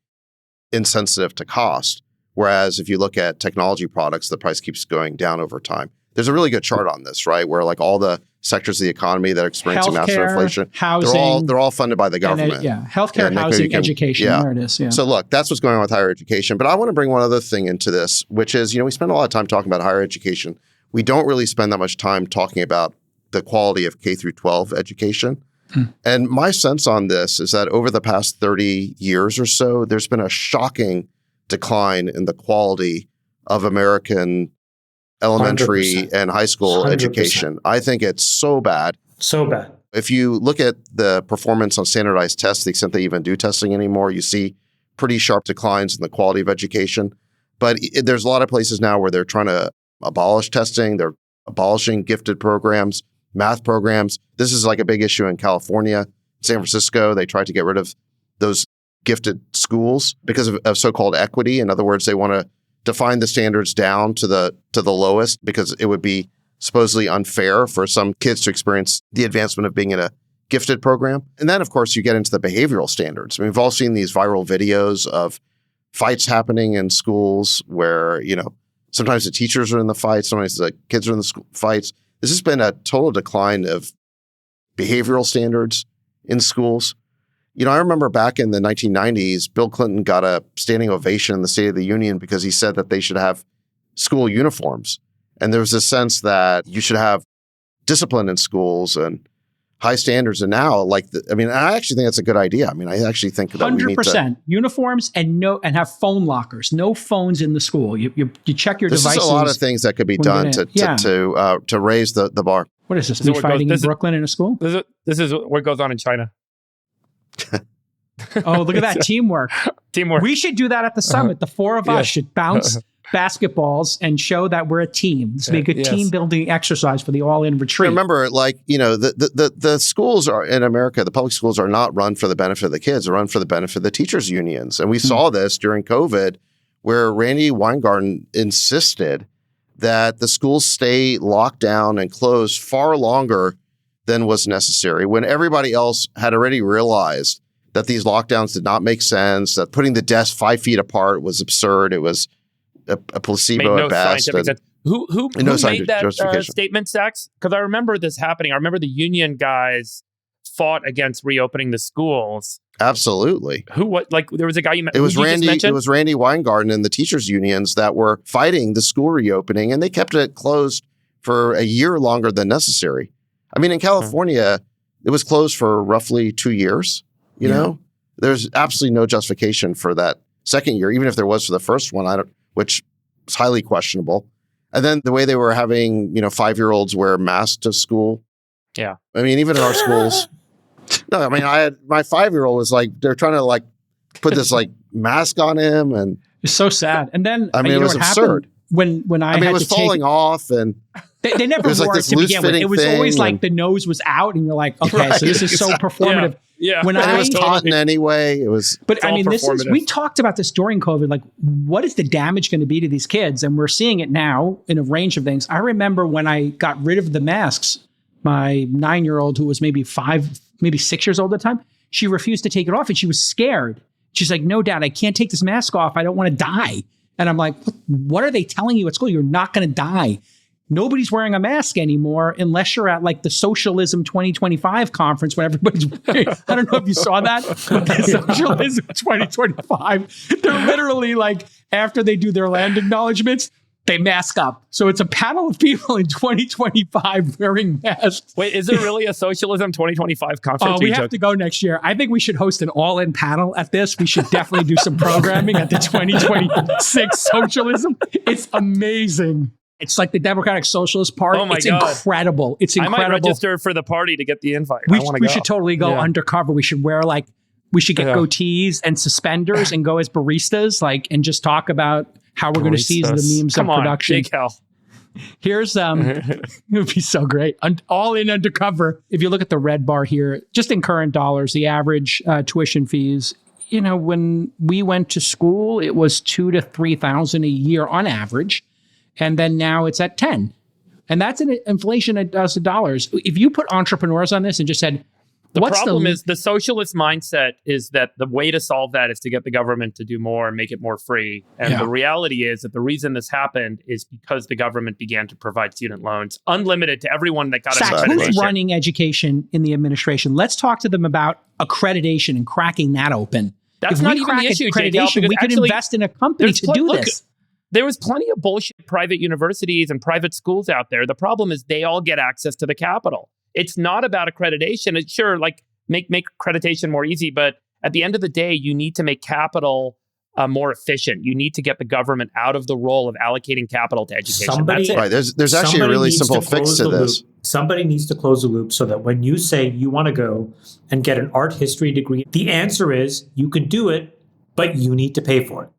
insensitive to cost. Whereas if you look at technology products, the price keeps going down over time. There's a really good chart on this, right? Where like all the sectors of the economy that are experiencing massive inflation, housing, they're all funded by the government. Healthcare, housing, education. Yeah. There it is. Yeah. So look, that's what's going on with higher education. But I want to bring one other thing into this, which is, we spend a lot of time talking about higher education. We don't really spend that much time talking about the quality of K through 12 education. And my sense on this is that over the past 30 years or so, there's been a shocking decline in the quality of American elementary 100%. and high school 100%. education. I think it's so bad. So bad. If you look at the performance on standardized tests, the extent they even do testing anymore, you see pretty sharp declines in the quality of education. But there's a lot of places now where they're trying to abolish testing. They're abolishing gifted programs, math programs. This is like a big issue in California, San Francisco. They tried to get rid of those gifted schools because of so-called equity. In other words, they want to define the standards down to the lowest because it would be supposedly unfair for some kids to experience the advancement of being in a gifted program. And then, of course, you get into the behavioral standards. I mean, we've all seen these viral videos of fights happening in schools where, sometimes the teachers are in the fights, sometimes the kids are in the fights. This has been a total decline of behavioral standards in schools. I remember back in the 1990s, Bill Clinton got a standing ovation in the State of the Union because he said that they should have school uniforms. And there was a sense that you should have discipline in schools and high standards. And now, I actually think that's a good idea. I mean, I actually think that 100%. We need to, uniforms and have phone lockers. No phones in the school. You check your devices. There's a lot of things that could be done to raise the bar. What is this? Fighting in Brooklyn in a school? This is what goes on in China. Oh, look at that teamwork. We should do that at the summit. The four of us should bounce basketballs and show that we're a team. This would be a good team building exercise for the all-in retreat. Remember, the schools are in America, the public schools are not run for the benefit of the kids, they're run for the benefit of the teachers' unions. And we saw this during COVID, where Randy Weingarten insisted that the schools stay locked down and closed far longer than was necessary, when everybody else had already realized that these lockdowns did not make sense, that putting the desks 5 feet apart was absurd. It was a placebo at best. Who made that statement, Sachs? Because I remember this happening. I remember the union guys fought against reopening the schools. Absolutely. There was a guy you mentioned. It was Randy Weingarten and the teachers' unions that were fighting the school reopening, and they kept it closed for a year longer than necessary. I mean, in California, it was closed for roughly 2 years. There's absolutely no justification for that second year, even if there was for the first one, which is highly questionable. And then the way they were having, 5-year-olds wear masks to school. Yeah. I mean, even in our schools. No, I mean, I had my 5-year-old was they're trying to put this mask on him, and it's so sad. And then it was absurd. When it was falling off, and they never wore it to begin with. It was always the nose was out, and you're like, okay, so this is so performative. Yeah. When it was cotton anyway, it was. But we talked about this during COVID. What is the damage going to be to these kids? And we're seeing it now in a range of things. I remember when I got rid of the masks, my 9-year-old, who was maybe 6 years old at the time, she refused to take it off, and she was scared. She's like, "No, Dad, I can't take this mask off. I don't want to die." And I'm like, what are they telling you at school? You're not going to die. Nobody's wearing a mask anymore unless you're at the Socialism 2025 conference when everybody's wearing. I don't know if you saw that. The Socialism 2025. They're literally after they do their land acknowledgements, they mask up. So it's a panel of people in 2025 wearing masks. Wait, is there really a Socialism 2025 conference? Oh, we have to go next year. I think we should host an all-in panel at this. We should definitely do some programming at the 2026 Socialism. It's amazing. It's like the Democratic Socialist Party. Oh my it's God. incredible. It's incredible. I might register for the party to get the invite. We should totally go undercover. We should wear we should get goatees and suspenders and go as baristas, and just talk about how we're going to seize the memes of production. Here's it would be so great. All in undercover. If you look at the red bar here, just in current dollars, the average tuition fees. When we went to school, it was $2,000 to $3,000 a year on average, and then now it's at 10, and that's an inflation at dollars. If you put entrepreneurs on this and just said, The problem is the socialist mindset is that the way to solve that is to get the government to do more and make it more free. And the reality is that the reason this happened is because the government began to provide student loans unlimited to everyone that got accreditation. Who's running education in the administration? Let's talk to them about accreditation and cracking that open. That's not even the issue, accreditation, we could invest in a company to do this. There was plenty of bullshit private universities and private schools out there. The problem is they all get access to the capital. It's not about accreditation. It's sure, make accreditation more easy, but at the end of the day, you need to make capital more efficient. You need to get the government out of the role of allocating capital to education. That's it. Right. There's actually a really simple fix to this. Somebody needs to close the loop so that when you say you want to go and get an art history degree, the answer is you can do it, but you need to pay for it.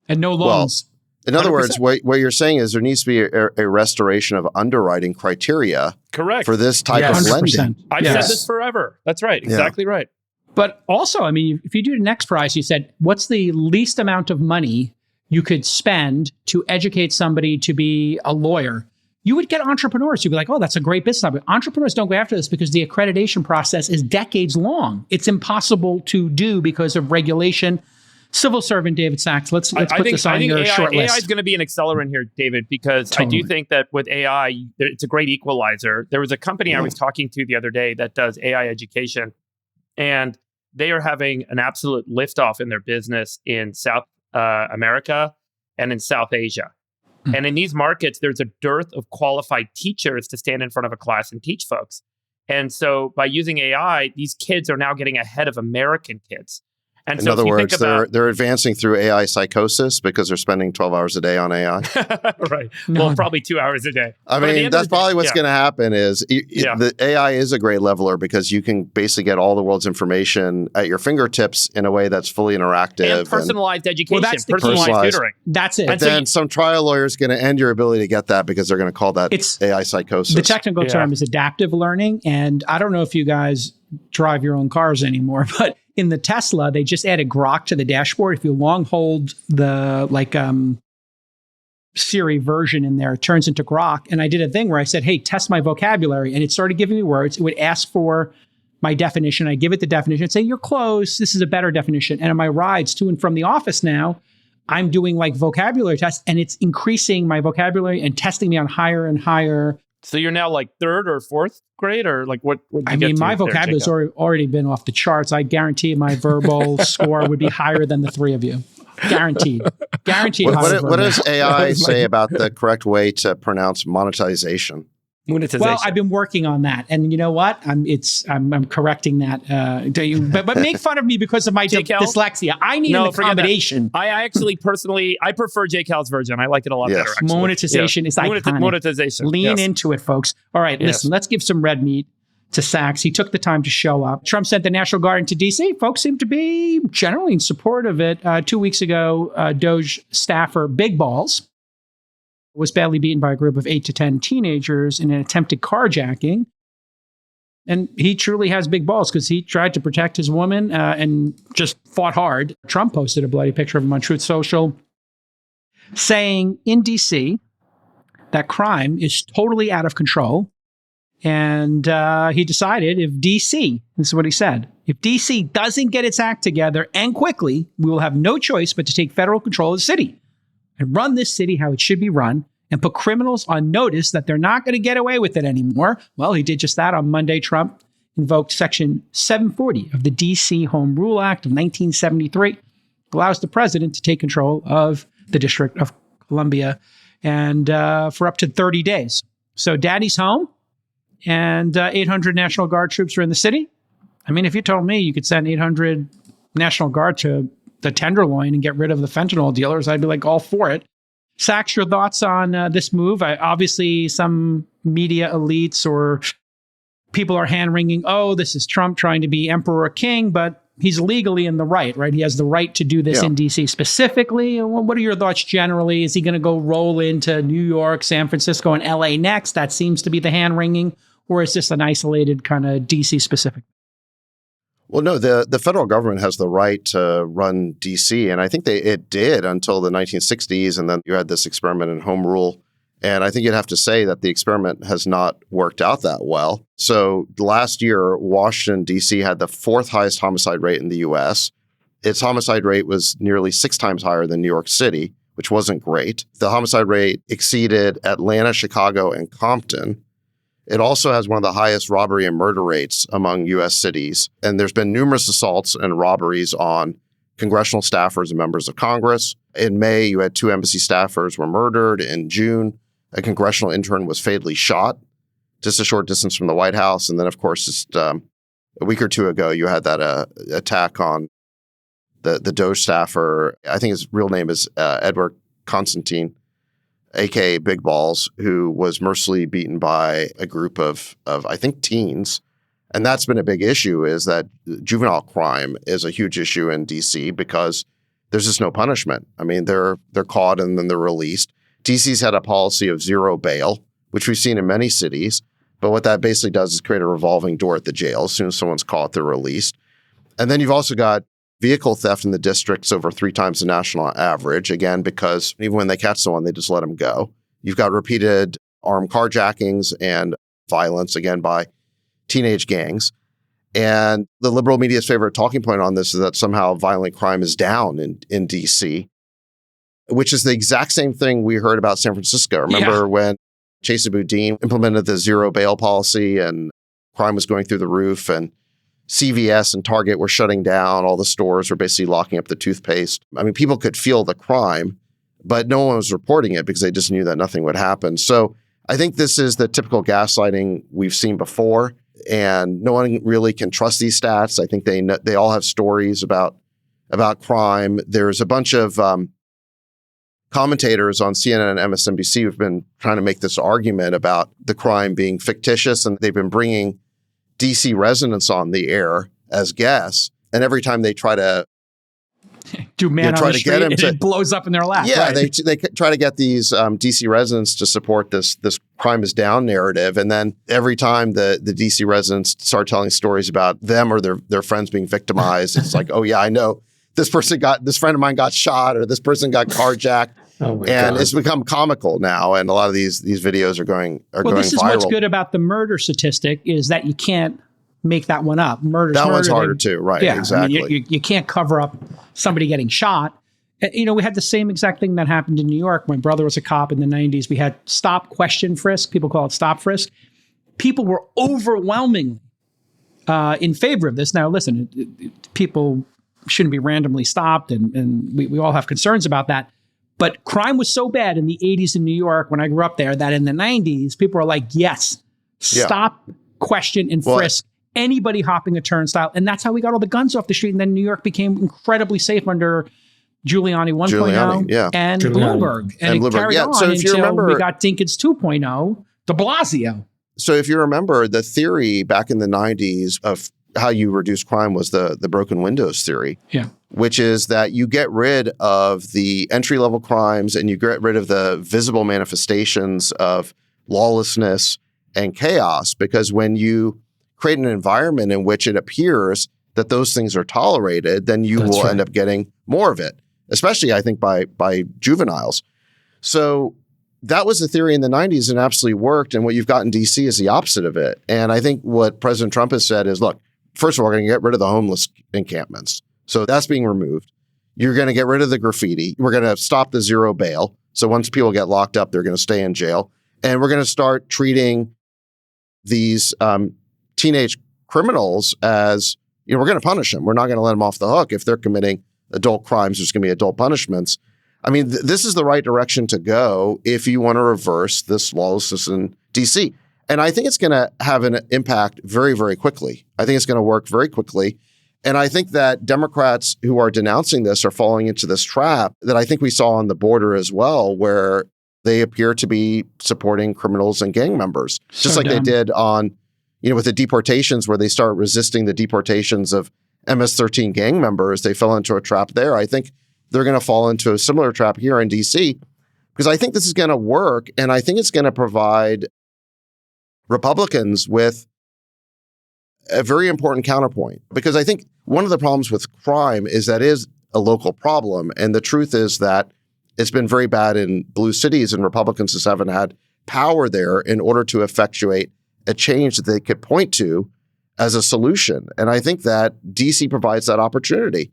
And no loans. Well, in other 100%. Words, what you're saying is there needs to be a restoration of underwriting criteria for this type of lending. I've said this forever. That's right. Exactly right. But also, if you do the next prize, you said, what's the least amount of money you could spend to educate somebody to be a lawyer? You would get entrepreneurs who'd be like, oh, that's a great business. But entrepreneurs don't go after this because the accreditation process is decades long. It's impossible to do because of regulation. Civil servant David Sachs. Let's put this on your short list. AI is going to be an accelerant here, David, because I do think that with AI, it's a great equalizer. There was a company I was talking to the other day that does AI education, and they are having an absolute liftoff in their business in South America and in South Asia. And in these markets, there's a dearth of qualified teachers to stand in front of a class and teach folks. And so by using AI, these kids are now getting ahead of American kids. And in other words, they're advancing through AI psychosis because they're spending 12 hours a day on AI. Right. Well, probably 2 hours a day. I mean, that's probably what's going to happen is the AI is a great leveler because you can basically get all the world's information at your fingertips in a way that's fully interactive. And personalized education, personalized tutoring. That's it. But then some trial lawyer is going to end your ability to get that because they're going to call that AI psychosis. The technical term is adaptive learning. And I don't know if you guys drive your own cars anymore, but in the Tesla, they just added Grok to the dashboard. If you long hold the Siri version in there, it turns into Grok. And I did a thing where I said, hey, test my vocabulary. And it started giving me words. It would ask for my definition. I give it the definition and say, you're close. This is a better definition. And on my rides to and from the office now, I'm doing vocabulary tests and it's increasing my vocabulary and testing me on higher and higher. So you're now third or fourth grade or what? My vocabulary's already been off the charts. I guarantee my verbal score would be higher than the three of you. Guaranteed. What does AI say about the correct way to pronounce monetization? Well, I've been working on that, and you know what? I'm correcting that. But make fun of me because of my dyslexia. I need an accommodation. I actually personally prefer JCal's version. I like it a lot better. Actually. Monetization is iconic. Monetization. Lean into it, folks. All right, listen. Let's give some red meat to Sachs. He took the time to show up. Trump sent the National Guard into D.C. Folks seem to be generally in support of it. 2 weeks ago, Doge staffer Big Balls was badly beaten by a group of 8 to 10 teenagers in an attempted carjacking. And he truly has big balls because he tried to protect his woman and just fought hard. Trump posted a bloody picture of him on Truth Social saying in D.C. that crime is totally out of control. And he decided if D.C., this is what he said, if D.C. doesn't get its act together and quickly, we will have no choice but to take federal control of the city and run this city how it should be run and put criminals on notice that they're not going to get away with it anymore. Well, he did just that on Monday. Trump invoked Section 740 of the D.C. Home Rule Act of 1973, allows the president to take control of the District of Columbia, and for up to 30 days. So daddy's home, and 800 National Guard troops are in the city. I mean, if you told me you could send 800 National Guard to the Tenderloin and get rid of the fentanyl dealers, I'd be like all for it. Sachs, your thoughts on this move? Obviously, some media elites or people are hand-wringing, oh, this is Trump trying to be emperor or king, but he's legally in the right? He has the right to do this in D.C. specifically. What are your thoughts generally? Is he going to go roll into New York, San Francisco, and L.A. next? That seems to be the hand-wringing. Or is this an isolated kind of D.C. specific? Well, no, the federal government has the right to run D.C., and I think it did until the 1960s, and then you had this experiment in home rule. And I think you'd have to say that the experiment has not worked out that well. So last year, Washington, D.C. had the fourth highest homicide rate in the U.S. Its homicide rate was nearly 6 times higher than New York City, which wasn't great. The homicide rate exceeded Atlanta, Chicago, and Compton. It also has one of the highest robbery and murder rates among U.S. cities. And there's been numerous assaults and robberies on congressional staffers and members of Congress. In May, you had 2 embassy staffers were murdered. In June, a congressional intern was fatally shot just a short distance from the White House. And then, of course, just a week or two ago, you had that attack on the DOJ staffer. I think his real name is Edward Constantine, a.k.a. Big Balls, who was mercilessly beaten by a group of I think, teens. And that's been a big issue, is that juvenile crime is a huge issue in D.C. because there's just no punishment. I mean, they're caught and then they're released. D.C.'s had a policy of zero bail, which we've seen in many cities. But what that basically does is create a revolving door at the jail. As soon as someone's caught, they're released. And then you've also got vehicle theft in the districts over 3 times the national average, again, because even when they catch someone, they just let them go. You've got repeated armed carjackings and violence, again, by teenage gangs. And the liberal media's favorite talking point on this is that somehow violent crime is down in D.C., which is the exact same thing we heard about San Francisco. Remember when Chesa Boudin implemented the zero bail policy and crime was going through the roof, and CVS and Target were shutting down. All the stores were basically locking up the toothpaste. I mean, people could feel the crime, but no one was reporting it because they just knew that nothing would happen. So I think this is the typical gaslighting we've seen before, and no one really can trust these stats. I think they all have stories about crime. There's a bunch of commentators on CNN and MSNBC who've been trying to make this argument about the crime being fictitious, and they've been bringing DC residents on the air as guests. And every time they try to do man on the street, it blows up in their lap. Yeah, right? they try to get these DC residents to support this crime is down narrative. And then every time the DC residents start telling stories about them or their friends being victimized, it's like, oh yeah, I know this friend of mine got shot, or this person got carjacked. And God. It's become comical now, and a lot of these videos are going viral. This is what's good about the murder statistic, is that you can't make that one up. That one's harder too, right? Yeah, exactly. I mean, you can't cover up somebody getting shot. We had the same exact thing that happened in New York. My brother was a cop in the 90s. We had stop, question, frisk. People call it stop, frisk. People were overwhelmingly in favor of this. Now, listen, people shouldn't be randomly stopped, and we all have concerns about that. But crime was so bad in the 80s in New York when I grew up there that in the 90s, people were like, yes, stop, question, and frisk anybody hopping a turnstile. And that's how we got all the guns off the street. And then New York became incredibly safe under Giuliani 1.0 and Bloomberg. And it carried on so if you remember, we got Dinkins 2.0, de Blasio. So if you remember, the theory back in the 90s of how you reduce crime was the broken windows theory. Yeah. Which is that you get rid of the entry-level crimes and you get rid of the visible manifestations of lawlessness and chaos, because when you create an environment in which it appears that those things are tolerated, then you will end up getting more of it, especially, I think, by juveniles. So that was the theory in the 90s and absolutely worked. And what you've got in D.C. is the opposite of it. And I think what President Trump has said is, look, first of all, we're going to get rid of the homeless encampments. So that's being removed. You're going to get rid of the graffiti. We're going to stop the zero bail. So once people get locked up, they're going to stay in jail. And we're going to start treating these teenage criminals as, we're going to punish them. We're not going to let them off the hook. If they're committing adult crimes, there's going to be adult punishments. I mean, this is the right direction to go if you want to reverse this lawlessness in DC. And I think it's going to have an impact very, very quickly. I think it's going to work very quickly. And I think that Democrats who are denouncing this are falling into this trap that I think we saw on the border as well, where they appear to be supporting criminals and gang members, just like they did on, with the deportations where they start resisting the deportations of MS-13 gang members. They fell into a trap there. I think they're going to fall into a similar trap here in DC because I think this is going to work. And I think it's going to provide Republicans with a very important counterpoint, because I think one of the problems with crime is that it is a local problem. And the truth is that it's been very bad in blue cities, and Republicans just haven't had power there in order to effectuate a change that they could point to as a solution. And I think that DC provides that opportunity.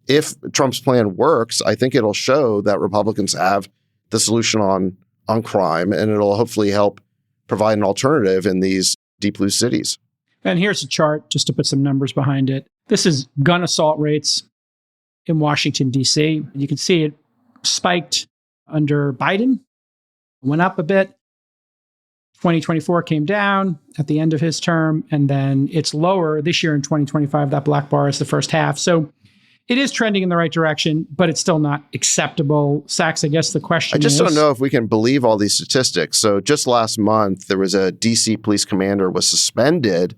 If Trump's plan works, I think it'll show that Republicans have the solution on crime, and it'll hopefully help provide an alternative in these deep blue cities. And here's a chart just to put some numbers behind it. This is gun assault rates in Washington, D.C. You can see it spiked under Biden, went up a bit. 2024 came down at the end of his term, and then it's lower this year in 2025. That black bar is the first half. So it is trending in the right direction, but it's still not acceptable. Sachs, I guess the question is... I just don't know if we can believe all these statistics. So just last month, there was a DC police commander was suspended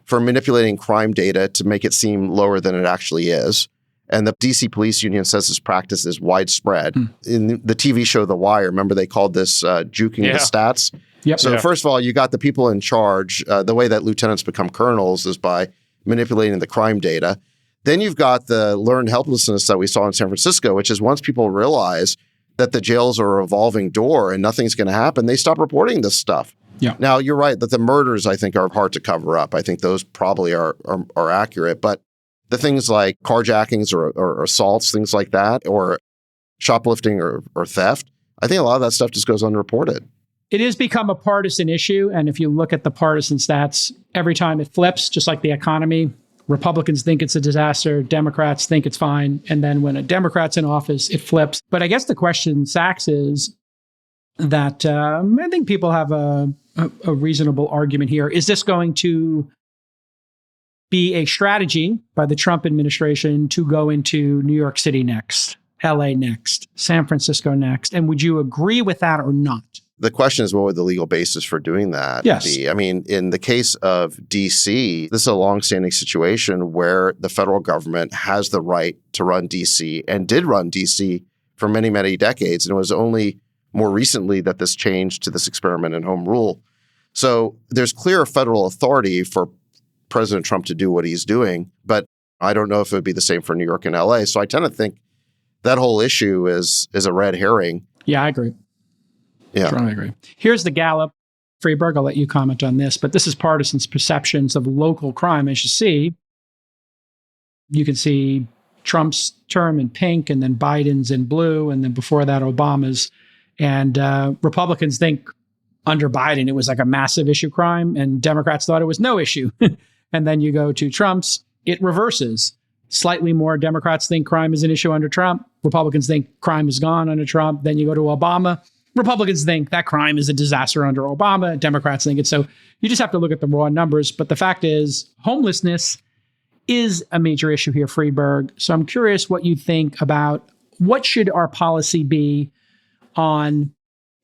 for manipulating crime data to make it seem lower than it actually is. And the DC Police Union says this practice is widespread. In the TV show The Wire, remember they called this juking the stats? Yep. So first of all, you got the people in charge. The way that lieutenants become colonels is by manipulating the crime data. Then you've got the learned helplessness that we saw in San Francisco, which is once people realize that the jails are a revolving door and nothing's going to happen, they stop reporting this stuff. Yeah. Now, you're right that the murders, I think, are hard to cover up. I think those probably are accurate. But the things like carjackings or assaults, things like that, or shoplifting or theft, I think a lot of that stuff just goes unreported. It has become a partisan issue. And if you look at the partisan stats, every time it flips, just like the economy, Republicans think it's a disaster. Democrats think it's fine. And then when a Democrat's in office, it flips. But I guess the question, Sachs, is that I think people have a reasonable argument here. Is this going to be a strategy by the Trump administration to go into New York City next, LA next, San Francisco next? And would you agree with that or not? The question is, what would the legal basis for doing that be? I mean, in the case of DC, this is a longstanding situation where the federal government has the right to run DC and did run DC for many, many decades. And it was only more recently that this changed to this experiment in home rule. So there's clear federal authority for President Trump to do what he's doing, but I don't know if it would be the same for New York and LA. So I tend to think that whole issue is a red herring. Yeah, I agree. Yeah. Strongly agree. Here's the Gallup. Freeberg, I'll let you comment on this, but this is partisans' perceptions of local crime. As you can see Trump's term in pink, and then Biden's in blue, and then before that, Obama's. And Republicans think under Biden, it was like a massive issue crime, and Democrats thought it was no issue. And then you go to Trump's, it reverses. Slightly more Democrats think crime is an issue under Trump. Republicans think crime is gone under Trump. Then you go to Obama. Republicans think that crime is a disaster under Obama. Democrats think it. So you just have to look at the raw numbers. But the fact is, homelessness is a major issue here, Freeberg. So I'm curious what you think about what should our policy be on,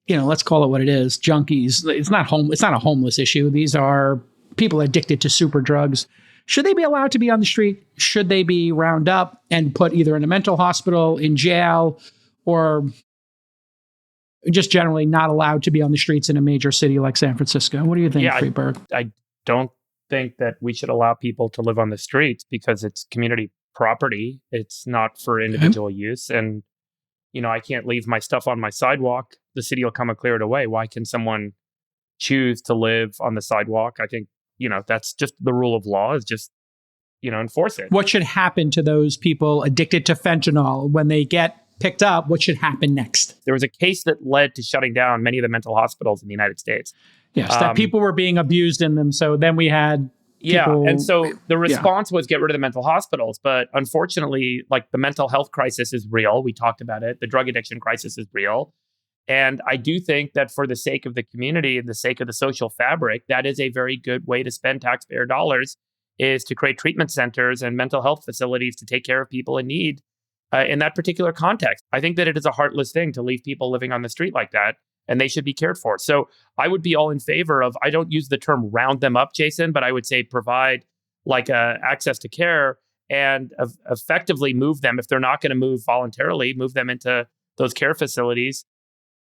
let's call it what it is, junkies. It's not a homeless issue. These are people addicted to super drugs. Should they be allowed to be on the street? Should they be round up and put either in a mental hospital, in jail, or just generally not allowed to be on the streets in a major city like San Francisco? What do you think, Freeberg? I don't think that we should allow people to live on the streets because it's community property. It's not for individual use. And, I can't leave my stuff on my sidewalk. The city will come and clear it away. Why can someone choose to live on the sidewalk? I think, that's just the rule of law, is just, enforce it. What should happen to those people addicted to fentanyl when they get picked up? What should happen next? There was a case that led to shutting down many of the mental hospitals in the United States. Yes, that people were being abused in them. So then we had Yeah. people, And so the response was get rid of the mental hospitals. But unfortunately, like the mental health crisis is real. We talked about it. The drug addiction crisis is real. And I do think that for the sake of the community and the sake of the social fabric, that is a very good way to spend taxpayer dollars, is to create treatment centers and mental health facilities to take care of people in need in that particular context. I think that it is a heartless thing to leave people living on the street like that, and they should be cared for. So I would be all in favor of, I don't use the term round them up, Jason, but I would say provide like access to care and effectively move them, if they're not going to move voluntarily, move them into those care facilities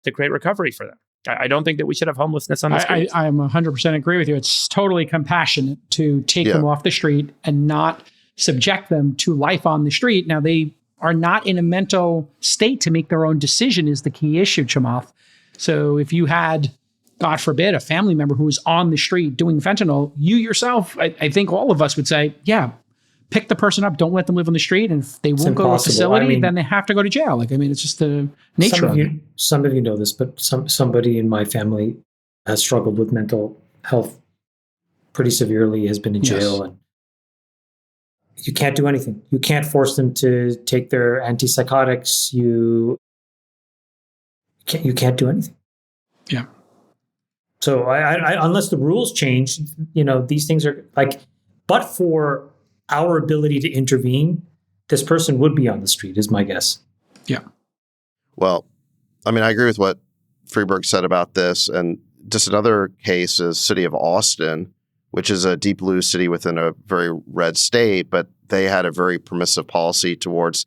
to create recovery for them. I don't think that we should have homelessness on the streets. I am 100% agree with you. It's totally compassionate to take them off the street and not subject them to life on the street. Now, they are not in a mental state to make their own decision is the key issue, Chamath. So if you had, God forbid, a family member who was on the street doing fentanyl, you yourself, I think all of us would say, yeah, pick the person up. Don't let them live on the street. And if they won't go to a facility, then they have to go to jail. Like, I mean, it's just the nature of it. Some of you know this, but somebody in my family has struggled with mental health pretty severely, has been in jail, and you can't do anything. You can't force them to take their antipsychotics. You can't do anything. Yeah. So I unless the rules change, these things are like, but for our ability to intervene, this person would be on the street, is my guess. Yeah. Well, I mean, I agree with what Freeberg said about this. And just another case is city of Austin, which is a deep blue city within a very red state, but they had a very permissive policy towards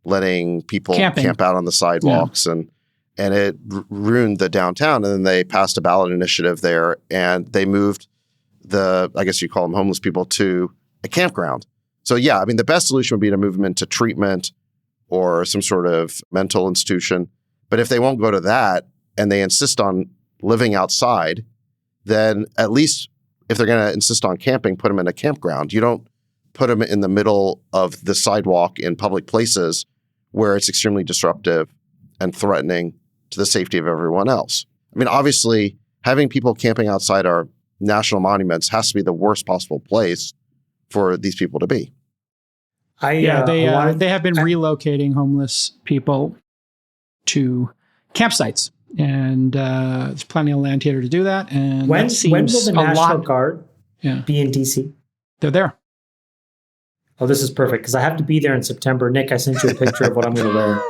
letting people camp out on the sidewalks, and it ruined the downtown. And then they passed a ballot initiative there, and they moved I guess you call them homeless people, to a campground. So yeah, I mean, the best solution would be to move them into treatment or some sort of mental institution. But if they won't go to that and they insist on living outside, then at least if they're going to insist on camping, put them in a campground. You don't put them in the middle of the sidewalk in public places where it's extremely disruptive and threatening to the safety of everyone else. I mean, obviously, having people camping outside our national monuments has to be the worst possible place for these people to be. They have been relocating homeless people to campsites, and there's plenty of land here to do that. And when will the National Guard be in DC? They're there. Oh, this is perfect because I have to be there in September. Nick, I sent you a picture of what I'm going to wear.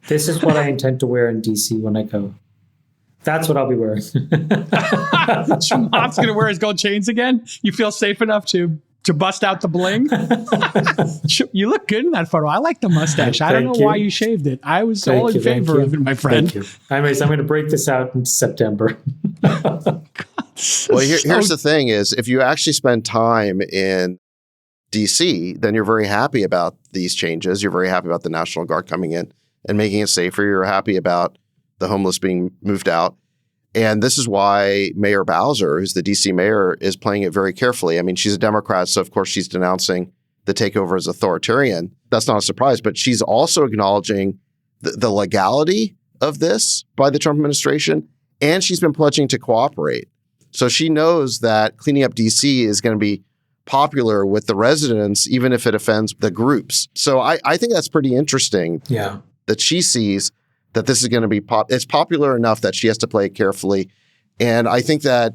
This is what I intend to wear in DC when I go. That's what I'll be wearing. Chamath's going to wear his gold chains again? You feel safe enough to bust out the bling? You look good in that photo. I like the mustache. I don't know why you shaved it. I was all in favor of it, my friend. Thank you. Anyways, I'm going to break this out in September. Well, here's the thing is, if you actually spend time in DC, then you're very happy about these changes. You're very happy about the National Guard coming in and making it safer. You're happy about the homeless being moved out. And this is why Mayor Bowser, who's the DC mayor, is playing it very carefully. I mean, she's a Democrat, so of course she's denouncing the takeover as authoritarian. That's not a surprise, but she's also acknowledging the legality of this by the Trump administration, and she's been pledging to cooperate. So she knows that cleaning up DC is going to be popular with the residents, even if it offends the groups. So I think that's pretty interesting. Yeah, that she sees that this is going to be it's popular enough that she has to play it carefully. And I think that,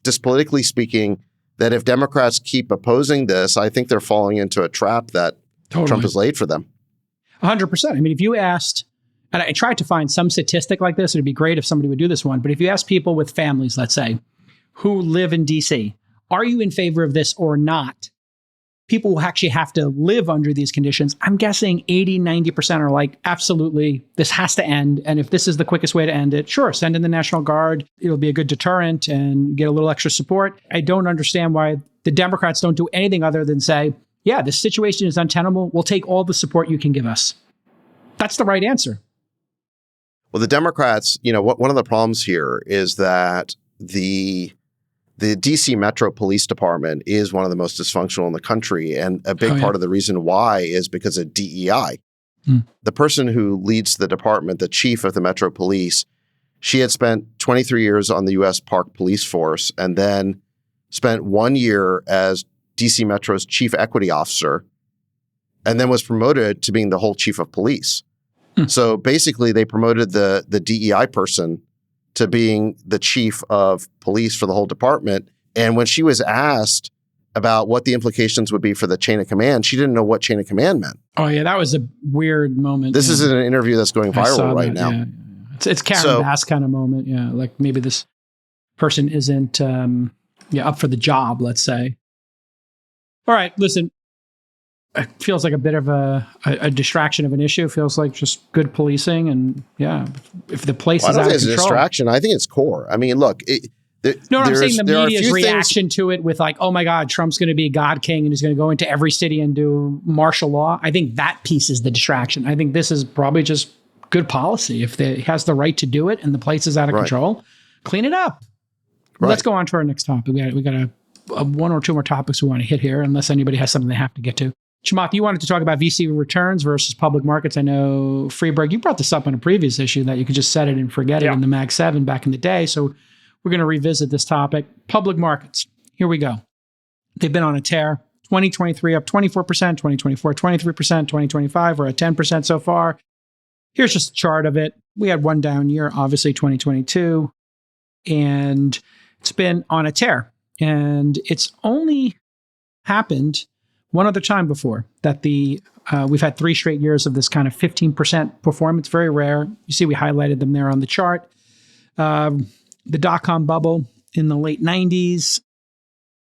just politically speaking, that if Democrats keep opposing this, I think they're falling into a trap that Trump has laid for them. 100%. I mean, if you asked, and I tried to find some statistic like this, it'd be great if somebody would do this one, but if you ask people with families, let's say, who live in DC, are you in favor of this or not? People who actually have to live under these conditions, I'm guessing 80, 90% are like, absolutely, this has to end. And if this is the quickest way to end it, sure, send in the National Guard. It'll be a good deterrent and get a little extra support. I don't understand why the Democrats don't do anything other than say, yeah, this situation is untenable. We'll take all the support you can give us. That's the right answer. Well, the Democrats, one of the problems here is that the DC Metro Police Department is one of the most dysfunctional in the country. And a big part of the reason why is because of DEI. The person who leads the department, the chief of the Metro Police, she had spent 23 years on the U.S. Park Police Force and then spent 1 year as DC Metro's chief equity officer, and then was promoted to being the whole chief of police. So basically, they promoted the DEI person to being the chief of police for the whole department. And when she was asked about what the implications would be for the chain of command, she didn't know what chain of command meant. Oh, yeah, that was a weird moment. This is an interview that's going viral right now. Yeah. It's Karen Bass kind of moment. Yeah, like maybe this person isn't up for the job, let's say. All right, listen. It feels like a bit of a distraction of an issue. It feels like just good policing, and if the place is out of control. I don't think it's a distraction. I think it's core. I mean, look. I'm saying the media's reaction to it with like, oh my God, Trump's going to be God King and he's going to go into every city and do martial law. I think that piece is the distraction. I think this is probably just good policy. If he has the right to do it and the place is out of control, clean it up. Right. Let's go on to our next topic. We got a one or two more topics we want to hit here, unless anybody has something they have to get to. Chamath, you wanted to talk about VC returns versus public markets. I know, Freeberg, you brought this up on a previous issue that you could just set it and forget it in the Mag 7 back in the day. So we're going to revisit this topic. Public markets. Here we go. They've been on a tear. 2023 up 24%, 2024 23%, 2025 we're at 10% so far. Here's just a chart of it. We had one down year, obviously 2022, and it's been on a tear. And it's only happened one other time before that we've had 3 straight years of this kind of 15% performance. Very rare. You see, we highlighted them there on the chart. The dot-com bubble in the late 90s,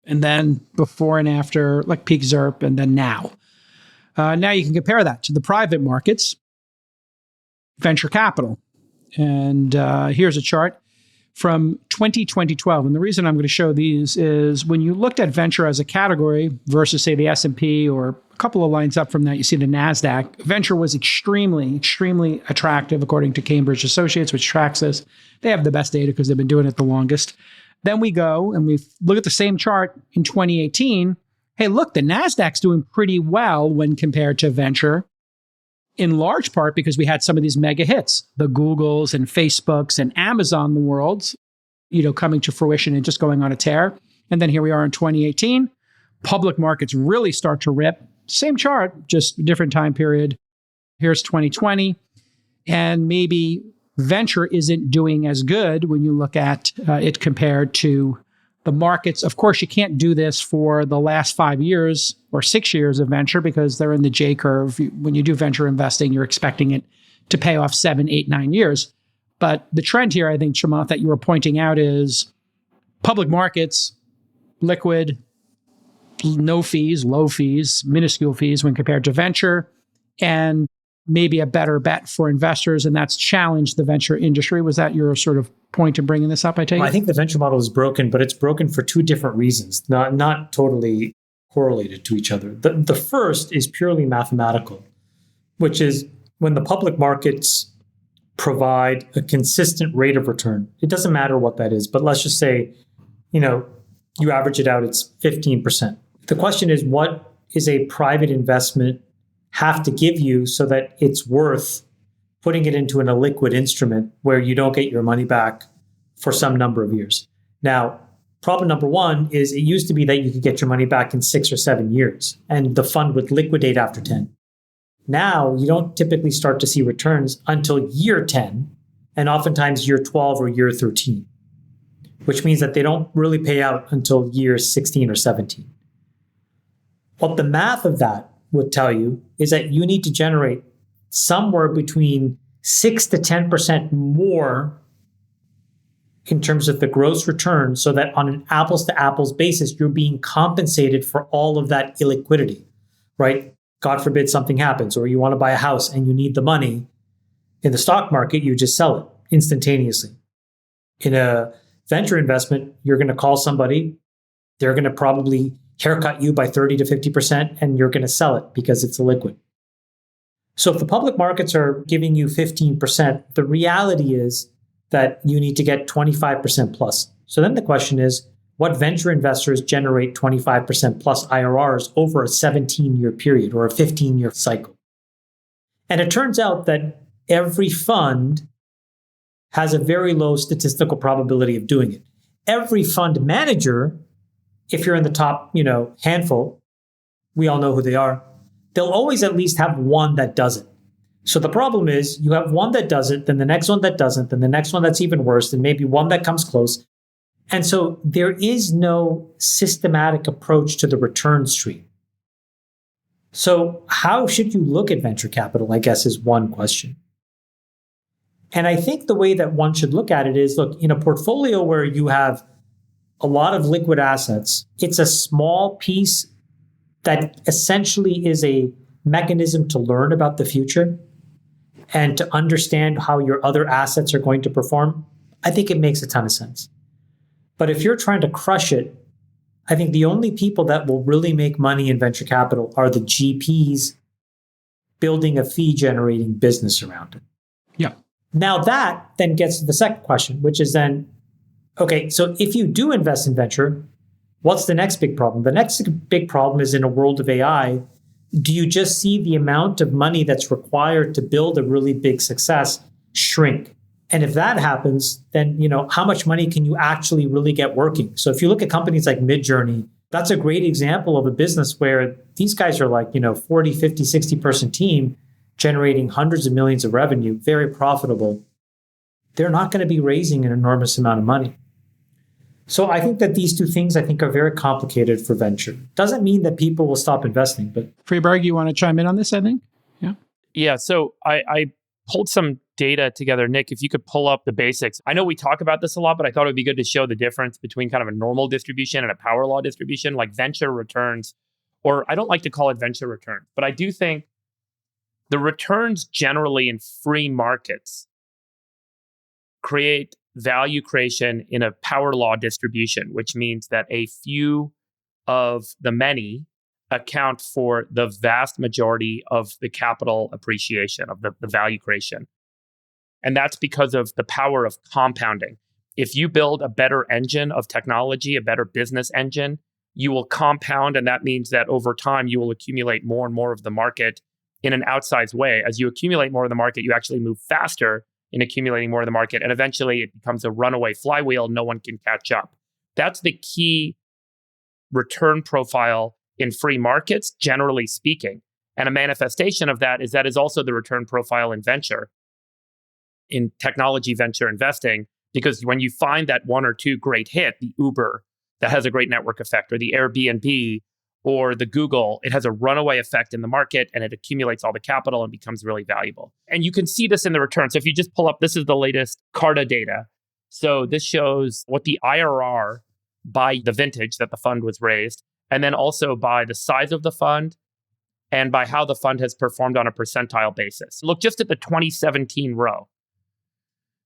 and then before and after, like peak ZERP, and then now. Now you can compare that to the private markets, venture capital. And here's a chart from 2012. And the reason I'm going to show these is when you looked at venture as a category versus, say, the S&P, or a couple of lines up from that, you see the NASDAQ. Venture was extremely, extremely attractive, according to Cambridge Associates, which tracks this. They have the best data because they've been doing it the longest. Then we go and we look at the same chart in 2018. Hey, look, the NASDAQ's doing pretty well when compared to venture, in large part because we had some of these mega hits, the Googles and Facebooks and Amazon, the world, coming to fruition and just going on a tear. And then here we are in 2018. Public markets really start to rip. Same chart, just different time period. Here's 2020. And maybe venture isn't doing as good when you look at it compared to the markets. Of course, you can't do this for the last 5 years or 6 years of venture because they're in the J curve. When you do venture investing, you're expecting it to pay off 7, 8, 9 years. But the trend here, I think, Chamath, that you were pointing out is public markets, liquid, no fees, low fees, minuscule fees when compared to venture, and maybe a better bet for investors, and that's challenged the venture industry. Was that your sort of point in bringing this up, I take it? I think the venture model is broken, but it's broken for 2 different reasons, not totally correlated to each other. The first is purely mathematical, which is when the public markets provide a consistent rate of return. It doesn't matter what that is, but let's just say, you average it out, it's 15%. The question is, what is a private investment have to give you so that it's worth putting it into an illiquid instrument where you don't get your money back for some number of years? Now, problem number 1 is it used to be that you could get your money back in 6 or 7 years, and the fund would liquidate after 10. Now, you don't typically start to see returns until year 10, and oftentimes year 12 or year 13, which means that they don't really pay out until year 16 or 17. What the math of that would tell you is that you need to generate somewhere between 6 to 10% more in terms of the gross return so that on an apples to apples basis, you're being compensated for all of that illiquidity, right? God forbid something happens, or you want to buy a house and you need the money. In the stock market, you just sell it instantaneously. In a venture investment, you're going to call somebody, they're going to probably haircut you by 30 to 50%, and you're going to sell it because it's illiquid. So if the public markets are giving you 15%, the reality is that you need to get 25% plus. So then the question is, what venture investors generate 25% plus IRRs over a 17-year period or a 15-year cycle? And it turns out that every fund has a very low statistical probability of doing it. Every fund manager if you're in the top, handful, we all know who they are, they'll always at least have one that doesn't. So the problem is you have one that does it, then the next one that doesn't, then the next one that's even worse, then maybe one that comes close. And so there is no systematic approach to the return stream. So how should you look at venture capital, I guess, is one question. And I think the way that one should look at it is, look, in a portfolio where you have a lot of liquid assets, it's a small piece that essentially is a mechanism to learn about the future and to understand how your other assets are going to perform. I think it makes a ton of sense. But if you're trying to crush it, I think the only people that will really make money in venture capital are the GPs building a fee-generating business around it. Yeah. Now that then gets to the second question, which is then, okay, so if you do invest in venture, what's the next big problem? The next big problem is in a world of AI, do you just see the amount of money that's required to build a really big success shrink? And if that happens, then, how much money can you actually really get working? So if you look at companies like Midjourney, that's a great example of a business where these guys are like, 40, 50, 60 person team generating hundreds of millions of revenue, very profitable. They're not going to be raising an enormous amount of money. So I think that these two things, are very complicated for venture. Doesn't mean that people will stop investing, but... Freeberg, you want to chime in on this, I think? Yeah. Yeah, so I pulled some data together. Nick, if you could pull up the basics. I know we talk about this a lot, but I thought it would be good to show the difference between kind of a normal distribution and a power law distribution, like venture returns, or I don't like to call it venture return, but I do think the returns generally in free markets create value creation in a power law distribution, which means that a few of the many account for the vast majority of the capital appreciation, of the value creation. And that's because of the power of compounding. If you build a better engine of technology, a better business engine, you will compound. And that means that over time, you will accumulate more and more of the market in an outsized way. As you accumulate more of the market, you actually move faster in accumulating more of the market. And eventually it becomes a runaway flywheel. No one can catch up. That's the key return profile in free markets, generally speaking. And a manifestation of that is also the return profile in venture, in technology venture investing, because when you find that one or two great hit, the Uber that has a great network effect, or the Airbnb or the Google, it has a runaway effect in the market and it accumulates all the capital and becomes really valuable. And you can see this in the return. So if you just pull up, this is the latest Carta data. So this shows what the IRR by the vintage that the fund was raised, and then also by the size of the fund and by how the fund has performed on a percentile basis. Look just at the 2017 row.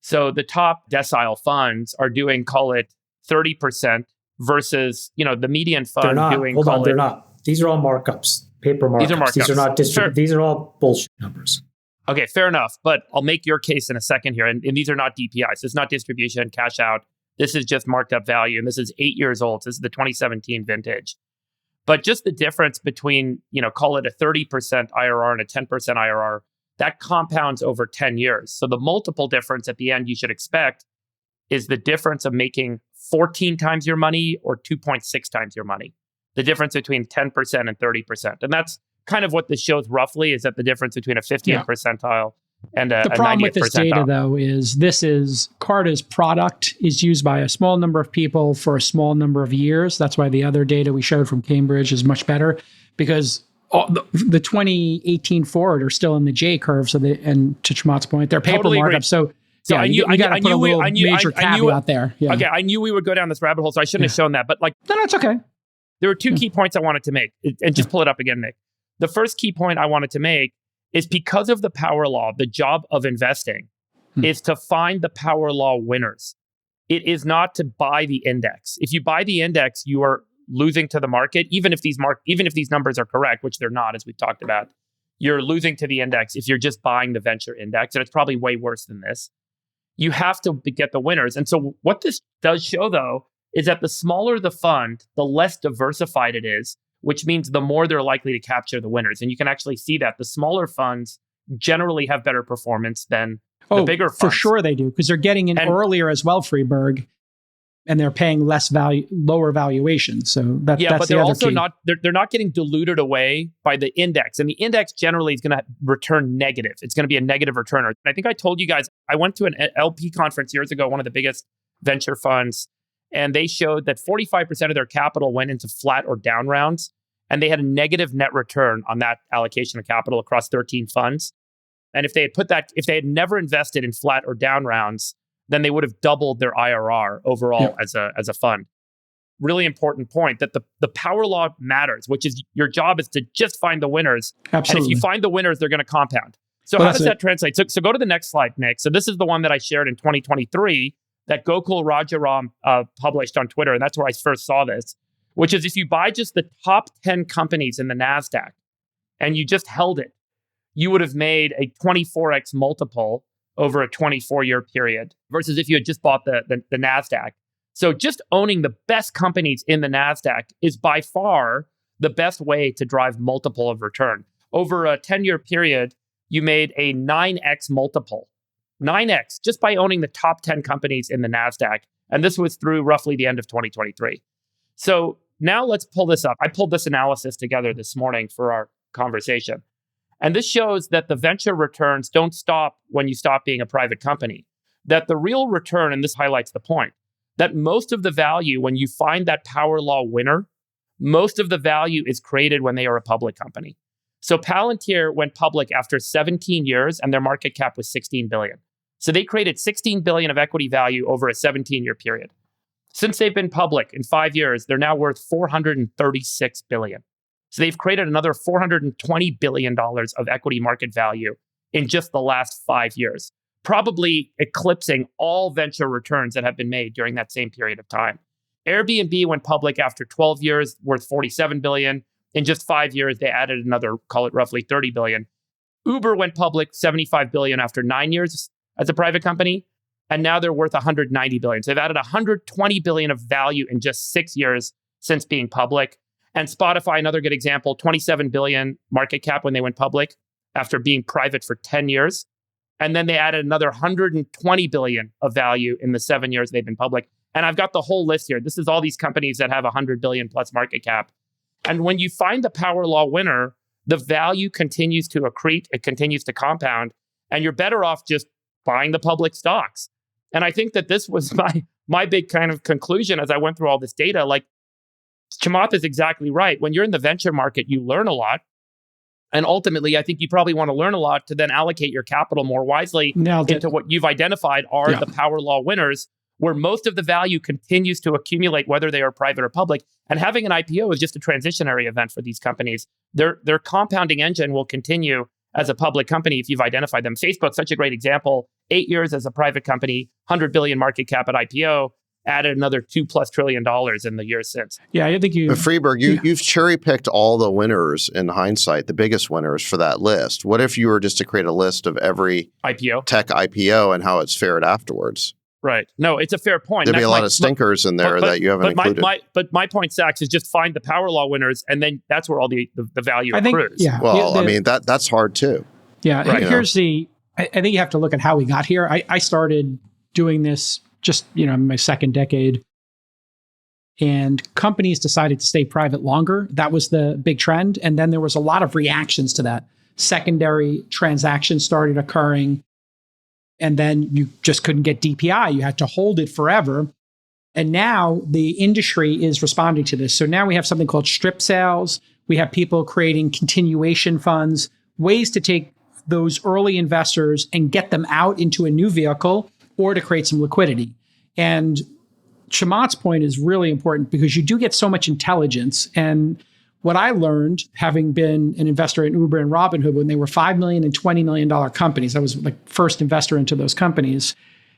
So the top decile funds are doing, call it 30% versus, the median fund they're not. doing, Hold on, they're not. These are all markups, paper markups. These are markups. These are not distributed. These are all bullshit numbers. Okay, fair enough. But I'll make your case in a second here. And these are not DPIs. It's not distribution, cash out. This is just marked up value. And this is 8 years old. This is the 2017 vintage. But just the difference between, call it a 30% IRR and a 10% IRR, that compounds over 10 years. So the multiple difference at the end you should expect is the difference of making 14 times your money or 2.6 times your money. The difference between 10% and 30%. And that's kind of what this shows roughly, is that the difference between a 50th percentile and a 90th percentile. The problem with this data, though, is Carta's product is used by a small number of people for a small number of years. That's why the other data we showed from Cambridge is much better, because the 2018 forward are still in the J curve. So and to Chamath's point, they're paper Totally markup. agree. So I you got to put a little major caveat there. Yeah. Okay, I knew we would go down this rabbit hole, so I shouldn't have shown that. But no, it's okay. There were two key points I wanted to make, and just pull it up again, Nick. The first key point I wanted to make is, because of the power law, the job of investing is to find the power law winners. It is not to buy the index. If you buy the index, you are losing to the market, even if these numbers are correct, which they're not, as we've talked about. You're losing to the index if you're just buying the venture index, and it's probably way worse than this. You have to get the winners. And so what this does show, though, is that the smaller the fund, the less diversified it is, which means the more they're likely to capture the winners. And you can actually see that the smaller funds generally have better performance than the bigger funds. For sure they do, because they're getting in earlier as well, Freeberg. and they're paying lower valuations. So that's but the they're other also key. they're not getting diluted away by the index. And the index generally is going to return negative. It's going to be a negative returner. And I think I told you guys, I went to an LP conference years ago, one of the biggest venture funds, and they showed that 45% of their capital went into flat or down rounds. And they had a negative net return on that allocation of capital across 13 funds. And if they had never invested in flat or down rounds, then they would have doubled their IRR overall as a fund. Really important point that the power law matters, which is your job is to just find the winners. Absolutely. And if you find the winners, they're going to compound. So how does that translate? So go to the next slide, Nick. So this is the one that I shared in 2023 that Gokul Rajaram published on Twitter. And that's where I first saw this, which is if you buy just the top 10 companies in the NASDAQ and you just held it, you would have made a 24x multiple over a 24-year period versus if you had just bought the NASDAQ. So just owning the best companies in the NASDAQ is by far the best way to drive multiple of return. Over a 10-year period, you made a 9x multiple. 9x just by owning the top 10 companies in the NASDAQ. And this was through roughly the end of 2023. So now let's pull this up. I pulled this analysis together this morning for our conversation. And this shows that the venture returns don't stop when you stop being a private company. That the real return, and this highlights the point, that most of the value when you find that power law winner, most of the value is created when they are a public company. So Palantir went public after 17 years and their market cap was 16 billion. So they created 16 billion of equity value over a 17-year period. Since they've been public in 5 years, they're now worth 436 billion. So they've created another $420 billion of equity market value in just the last 5 years, probably eclipsing all venture returns that have been made during that same period of time. Airbnb went public after 12 years, worth 47 billion. In just 5 years, they added another, call it roughly 30 billion. Uber went public 75 billion after 9 years as a private company, and now they're worth 190 billion. So they've added 120 billion of value in just 6 years since being public. And Spotify, another good example, 27 billion market cap when they went public after being private for 10 years. And then they added another 120 billion of value in the 7 years they've been public. And I've got the whole list here. This is all these companies that have 100 billion plus market cap. And when you find the power law winner, the value continues to accrete, it continues to compound, and you're better off just buying the public stocks. And I think that this was my big kind of conclusion as I went through all this data. Like, Chamath is exactly right. When you're in the venture market, you learn a lot. And ultimately, I think you probably want to learn a lot to then allocate your capital more wisely into what you've identified are the power law winners, where most of the value continues to accumulate, whether they are private or public. And having an IPO is just a transitionary event for these companies. Their compounding engine will continue as a public company if you've identified them. Facebook's such a great example. 8 years as a private company, 100 billion market cap at IPO, added another $2+ trillion in the years since. Yeah, I think you... But Freeberg, you've cherry-picked all the winners in hindsight, the biggest winners for that list. What if you were just to create a list of every IPO, tech IPO and how it's fared afterwards? Right. No, it's a fair point. There'd be a lot of stinkers in there that you haven't included. But my point, Sachs, is just find the power law winners, and then that's where all the value accrues. I mean, that's hard too. Yeah. Right. Here's I think you have to look at how we got here. I started doing this just, my second decade. And companies decided to stay private longer. That was the big trend. And then there was a lot of reactions to that. Secondary transactions started occurring. And then you just couldn't get DPI. You had to hold it forever. And now the industry is responding to this. So now we have something called strip sales. We have people creating continuation funds, ways to take those early investors and get them out into a new vehicle or to create some liquidity. And Chamath's point is really important because you do get so much intelligence. And what I learned, having been an investor in Uber and Robinhood when they were $5 million and $20 million companies, I was like first investor into those companies,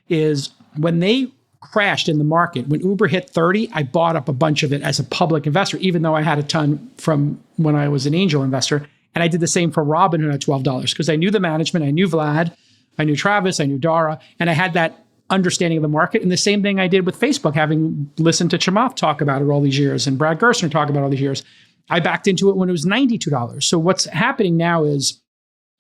is when they crashed in the market, when Uber hit 30, I bought up a bunch of it as a public investor, even though I had a ton from when I was an angel investor. And I did the same for Robinhood at $12 because I knew the management, I knew Vlad, I knew Travis, I knew Dara, and I had that understanding of the market. And the same thing I did with Facebook, having listened to Chamath talk about it all these years and Brad Gerstner talk about it all these years. I backed into it when it was $92. So what's happening now is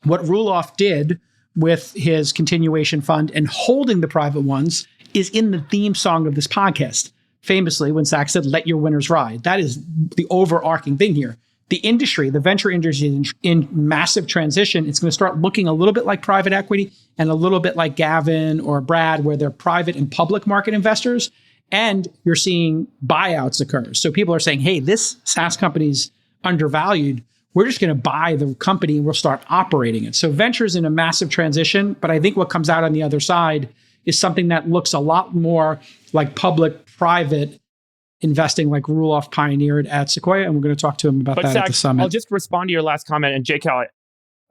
what Roelof did with his continuation fund and holding the private ones is in the theme song of this podcast. Famously, when Zach said, let your winners ride. That is the overarching thing here. The industry, the venture industry is in massive transition. It's going to start looking a little bit like private equity and a little bit like Gavin or Brad, where they're private and public market investors. And you're seeing buyouts occur. So people are saying, hey, this SaaS company's undervalued. We're just going to buy the company and we'll start operating it. So venture's in a massive transition. But I think what comes out on the other side is something that looks a lot more like public-private investing, like Roelof pioneered at Sequoia. And we're going to talk to him about that Zach, at the summit. I'll just respond to your last comment. And JCal,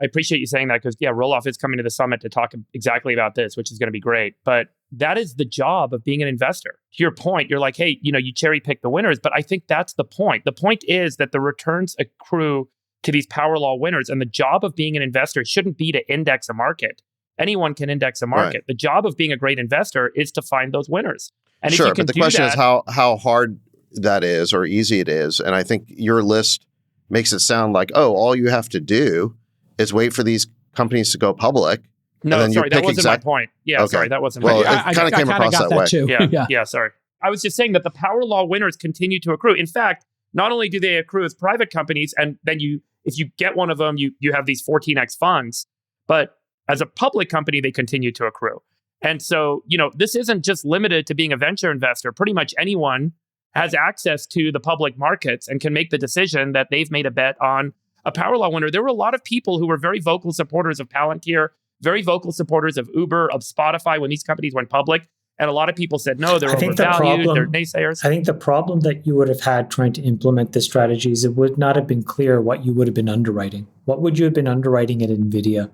I appreciate you saying that because, Roelof is coming to the summit to talk exactly about this, which is going to be great. But that is the job of being an investor. To your point, you're like, hey, you cherry pick the winners. But I think that's the point. The point is that the returns accrue to these power law winners. And the job of being an investor shouldn't be to index a market. Anyone can index a market. Right. The job of being a great investor is to find those winners. And sure, if you can but the question is how hard that is or easy it is. And I think your list makes it sound like, oh, all you have to do is wait for these companies to go public. No, sorry, that wasn't my point. Yeah, okay. Sorry, that wasn't my point. Well, it kind of came across that way. Too. Yeah, sorry. I was just saying that the power law winners continue to accrue. In fact, not only do they accrue as private companies, and then if you get one of them, you have these 14x funds, but as a public company, they continue to accrue. And so, this isn't just limited to being a venture investor. Pretty much anyone has access to the public markets and can make the decision that they've made a bet on a power law winner. There were a lot of people who were very vocal supporters of Palantir, very vocal supporters of Uber, of Spotify when these companies went public. And a lot of people said, no, they're overvalued, they're naysayers. I think the problem that you would have had trying to implement this strategy is it would not have been clear what you would have been underwriting. What would you have been underwriting at NVIDIA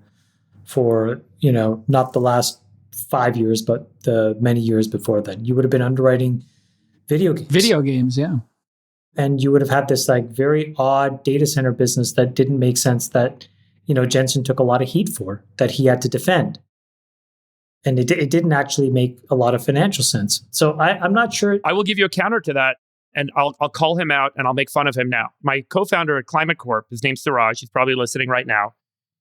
for, not the last 5 years, but the many years before then? You would have been underwriting video games. Video games, yeah. And you would have had this very odd data center business that didn't make sense that, Jensen took a lot of heat for, that he had to defend. And it didn't actually make a lot of financial sense. So I'm not sure. I will give you a counter to that, and I'll call him out and I'll make fun of him now. My co-founder at Climate Corp, his name's Suraj, he's probably listening right now.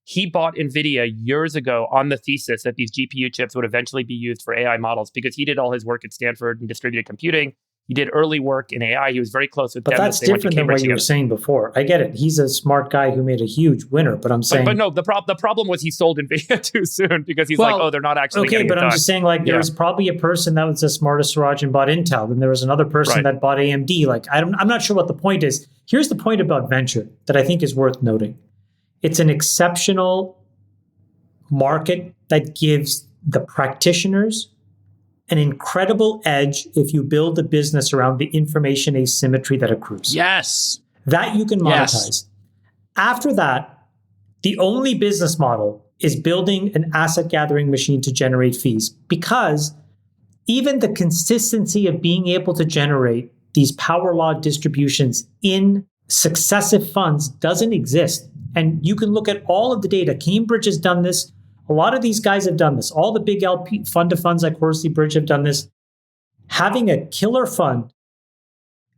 He bought NVIDIA years ago on the thesis that these GPU chips would eventually be used for AI models because he did all his work at Stanford in distributed computing. He did early work in AI. He was very close with them. But that's different than what you were saying before. I get it. He's a smart guy who made a huge winner, but I'm saying... But no, the problem was he sold NVIDIA too soon because he's they're not actually getting it done. I'm just saying there was probably a person that was as smart as Suraj and bought Intel, and there was another person that bought AMD. I'm not sure what the point is. Here's the point about venture that I think is worth noting. It's an exceptional market that gives the practitioners an incredible edge if you build a business around the information asymmetry that accrues. Yes. That you can monetize. Yes. After that, the only business model is building an asset gathering machine to generate fees, because even the consistency of being able to generate these power law distributions in successive funds doesn't exist. And you can look at all of the data. Cambridge has done this. A lot of these guys have done this. All the big LP fund of funds like Horsley Bridge have done this. Having a killer fund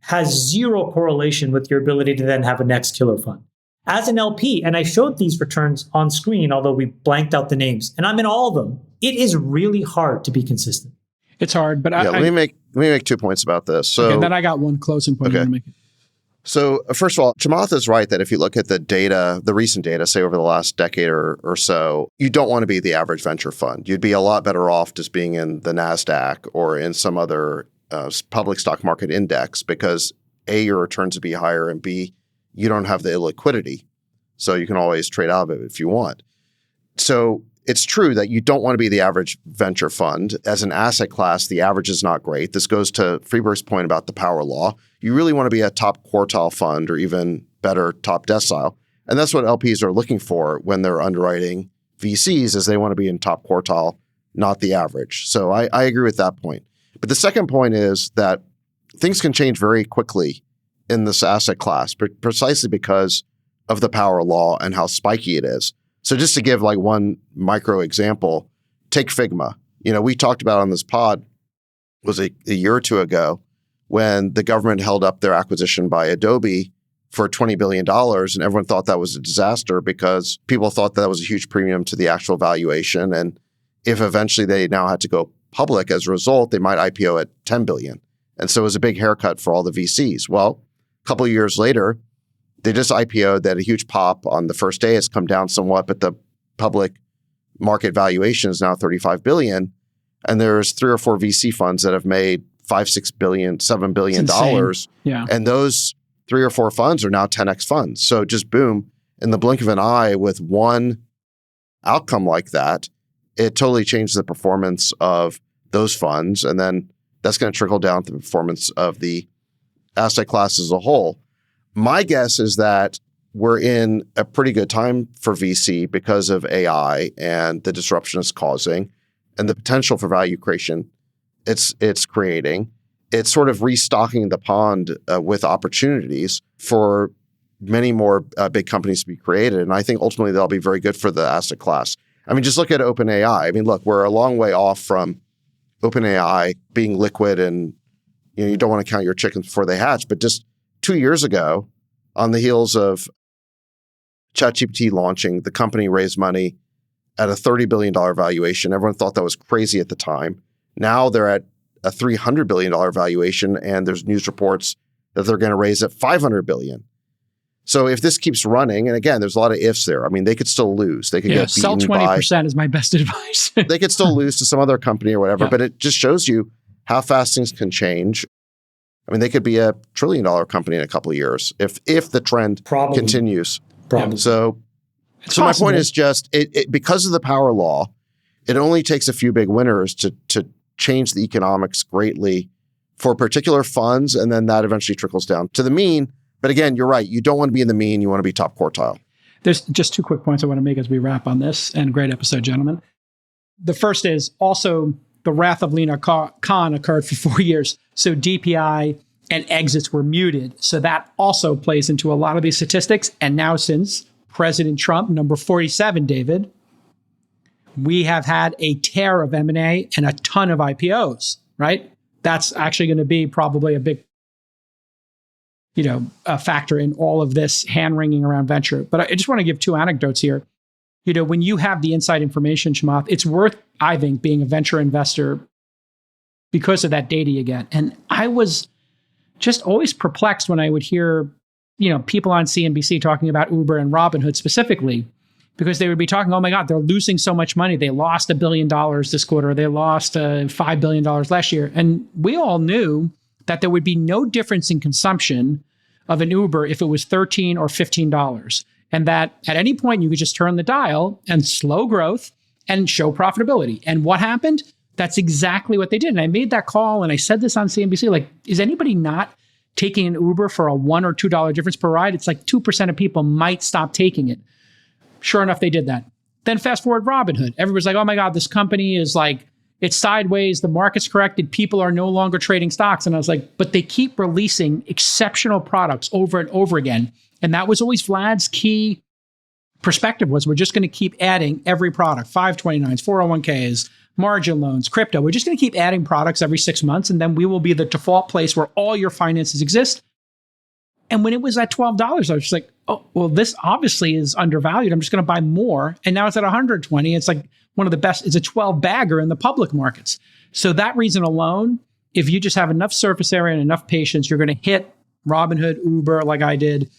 has zero correlation with your ability to then have a next killer fund. As an LP, and I showed these returns on screen, although we blanked out the names, and I'm in all of them, it is really hard to be consistent. It's hard, but let me make 2 points about this. So, and then I got one closing point. Okay. So first of all, Chamath is right that if you look at the data, the recent data, say over the last decade or so, you don't want to be the average venture fund. You'd be a lot better off just being in the NASDAQ or in some other public stock market index because A, your returns would be higher, and B, you don't have the illiquidity. So you can always trade out of it if you want. So it's true that you don't want to be the average venture fund. As an asset class, the average is not great. This goes to Freeberg's point about the power law. You really want to be a top quartile fund or even better, top decile. And that's what LPs are looking for when they're underwriting VCs, is they want to be in top quartile, not the average. So I agree with that point. But the second point is that things can change very quickly in this asset class, precisely because of the power law and how spiky it is. So just to give one micro example, take Figma. We talked about on this pod, was a year or two ago, when the government held up their acquisition by Adobe for $20 billion, and everyone thought that was a disaster because people thought that was a huge premium to the actual valuation. And if eventually they now had to go public as a result, they might IPO at 10 billion. And so it was a big haircut for all the VCs. Well, a couple of years later, they just IPO'd. They had a huge pop on the first day. It's come down somewhat, but the public market valuation is now 35 billion. And there's 3 or 4 VC funds that have made 5, 6 billion, $7 billion. Yeah. And those 3 or 4 funds are now 10x funds. So just boom, in the blink of an eye with one outcome like that, it totally changes the performance of those funds. And then that's going to trickle down to the performance of the asset class as a whole. My guess is that we're in a pretty good time for VC because of AI and the disruption it's causing and the potential for value creation it's creating. It's sort of restocking the pond with opportunities for many more big companies to be created. And I think ultimately they'll be very good for the asset class. I mean, just look at OpenAI. I mean, look, we're a long way off from OpenAI being liquid and you don't want to count your chickens before they hatch. But just 2 years ago, on the heels of ChatGPT launching, the company raised money at a $30 billion valuation. Everyone thought that was crazy at the time. Now they're at a $300 billion valuation, and there's news reports that they're going to raise at $500 billion. So if this keeps running, and again, there's a lot of ifs there. I mean, they could still lose. They could get sell beaten 20% is my best advice. They could still lose to some other company or whatever, but it just shows you how fast things can change. I mean, they could be a $1 trillion company in a couple of years if the trend continues. Probably. So my point is just it because of the power law, it only takes a few big winners to change the economics greatly for particular funds, and then that eventually trickles down to the mean. But again, you're right. You don't want to be in the mean. You want to be top quartile. There's just 2 quick points I want to make as we wrap on this, and great episode, gentlemen. The first is also the wrath of Lina Khan occurred for 4 years. So DPI and exits were muted. So that also plays into a lot of these statistics. And now since President Trump, number 47, David, we have had a tear of M&A and a ton of IPOs, right? That's actually going to be probably a big a factor in all of this hand-wringing around venture. But I just want to give 2 anecdotes here. When you have the inside information, Chamath, it's worth, I think, being a venture investor because of that data you get. And I was just always perplexed when I would hear, people on CNBC talking about Uber and Robinhood specifically, because they would be talking, oh my God, they're losing so much money. They lost $1 billion this quarter. They lost $5 billion last year. And we all knew that there would be no difference in consumption of an Uber if it was $13 or $15. And that at any point you could just turn the dial and slow growth and show profitability. And what happened? That's exactly what they did. And I made that call and I said this on CNBC, like, is anybody not taking an Uber for a $1 or $2 difference per ride? It's like 2% of people might stop taking it. Sure enough, they did that. Then fast forward Robinhood. Everybody's like, oh my God, this company is like, it's sideways, the market's corrected, people are no longer trading stocks. And I was like, but they keep releasing exceptional products over and over again. And that was always Vlad's key perspective was we're just going to keep adding every product, 529s, 401ks, margin loans, crypto. We're just going to keep adding products every 6 months. And then we will be the default place where all your finances exist. And when it was at $12, I was just like, oh, well, this obviously is undervalued. I'm just going to buy more. And now it's at 120. It's like one of the best. It's a 12 bagger in the public markets. So that reason alone, if you just have enough surface area and enough patience, you're going to hit Robinhood, Uber, like I did,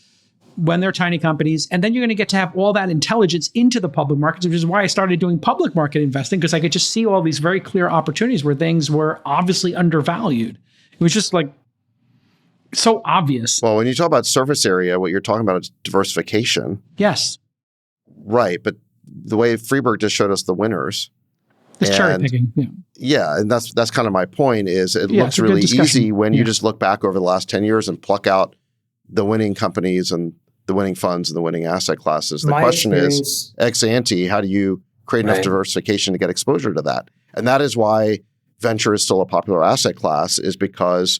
when they're tiny companies. And then you're going to get to have all that intelligence into the public markets, which is why I started doing public market investing, because I could just see all these very clear opportunities where things were obviously undervalued. It was just like so obvious. Well, when you talk about surface area, what you're talking about is diversification. Yes. Right. But the way Freeberg just showed us the winners. It's cherry picking. Yeah. Yeah. And that's kind of my point is it looks really easy when you just look back over the last 10 years and pluck out the winning companies and the winning funds and the winning asset classes. The question is, ex ante, how do you create enough diversification to get exposure to that? And that is why venture is still a popular asset class, is because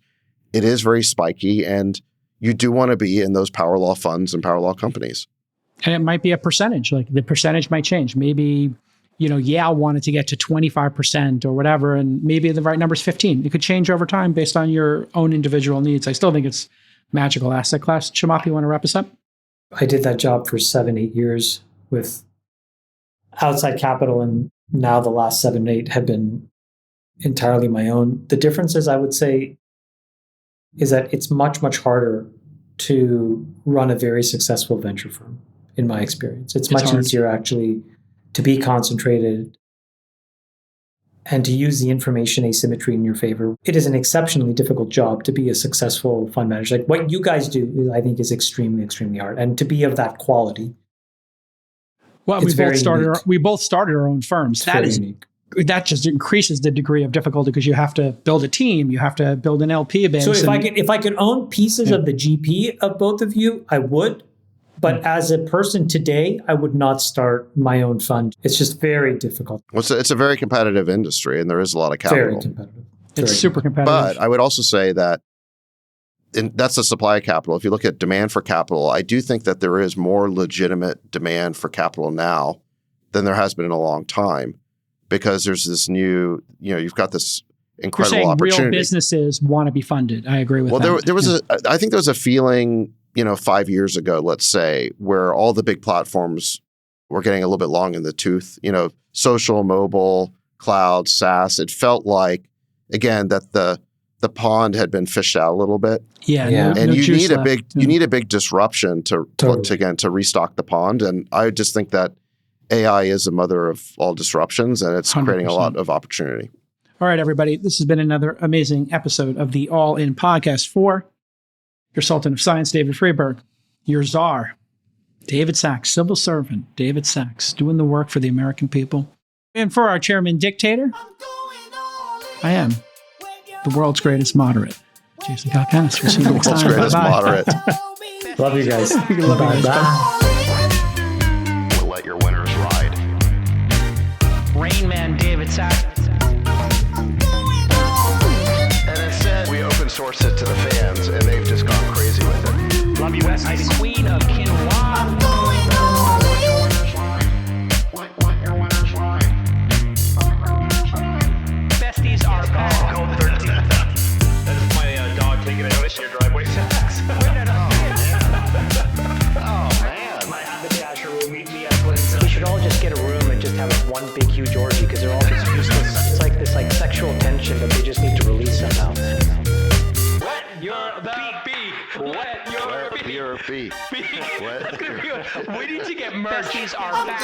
it is very spiky and you do want to be in those power law funds and power law companies. And it might be a percentage, like the percentage might change. Maybe, Yale wanted to get to 25% or whatever, and maybe the right number is 15. It could change over time based on your own individual needs. I still think it's magical asset class. Chamath, you want to wrap us up? I did that job for 7-8 years with outside capital, and now the last 7-8 have been entirely my own. The differences, I would say, is that it's much, much harder to run a very successful venture firm, in my experience. It's much easier actually to be concentrated and to use the information asymmetry in your favor. It is an exceptionally difficult job to be a successful fund manager. Like what you guys do, I think, is extremely, extremely hard. And to be of that quality. Well, we both started our own firms. That just increases the degree of difficulty because you have to build a team, you have to build an LP base. So if I could own pieces of the GP of both of you, I would. But as a person today, I would not start my own fund. It's just very difficult. Well, it's a very competitive industry, and there is a lot of capital. Very competitive. It's super competitive. But I would also say that that's the supply of capital. If you look at demand for capital, I do think that there is more legitimate demand for capital now than there has been in a long time, because there's this new, you've got this incredible You're saying opportunity. Real businesses want to be funded. I agree with that. Well, there was I think there was a feeling, 5 years ago, let's say, where all the big platforms were getting a little bit long in the tooth, social, mobile, cloud, SaaS. It felt like, again, that the pond had been fished out a little bit. Yeah. And you need a big disruption to restock the pond. And I just think that AI is the mother of all disruptions, and it's 100%. Creating a lot of opportunity. All right, everybody. This has been another amazing episode of the All In Podcast for your Sultan of Science, David Freeberg, your czar, David Sachs, civil servant, David Sachs, doing the work for the American people. And for our chairman dictator, I am the world's greatest moderate, Jason Kalkanis. We'll see you next time. The world's greatest moderate. Love you guys. Bye. We'll let your winners ride. Rain Man David Sachs. And instead, we open source it to the fans, and they've just gone crazy with it. Love you, Bestie. The queen of quinoa. Besties are back. That is my dog taking a notice in your driveway. We should all just get a room and just have one big huge orgy because they're all just useless. It's like this sexual tension that they just need to release somehow. Wet your beak. Wet your beak. What? We need to get merch. Besties are back.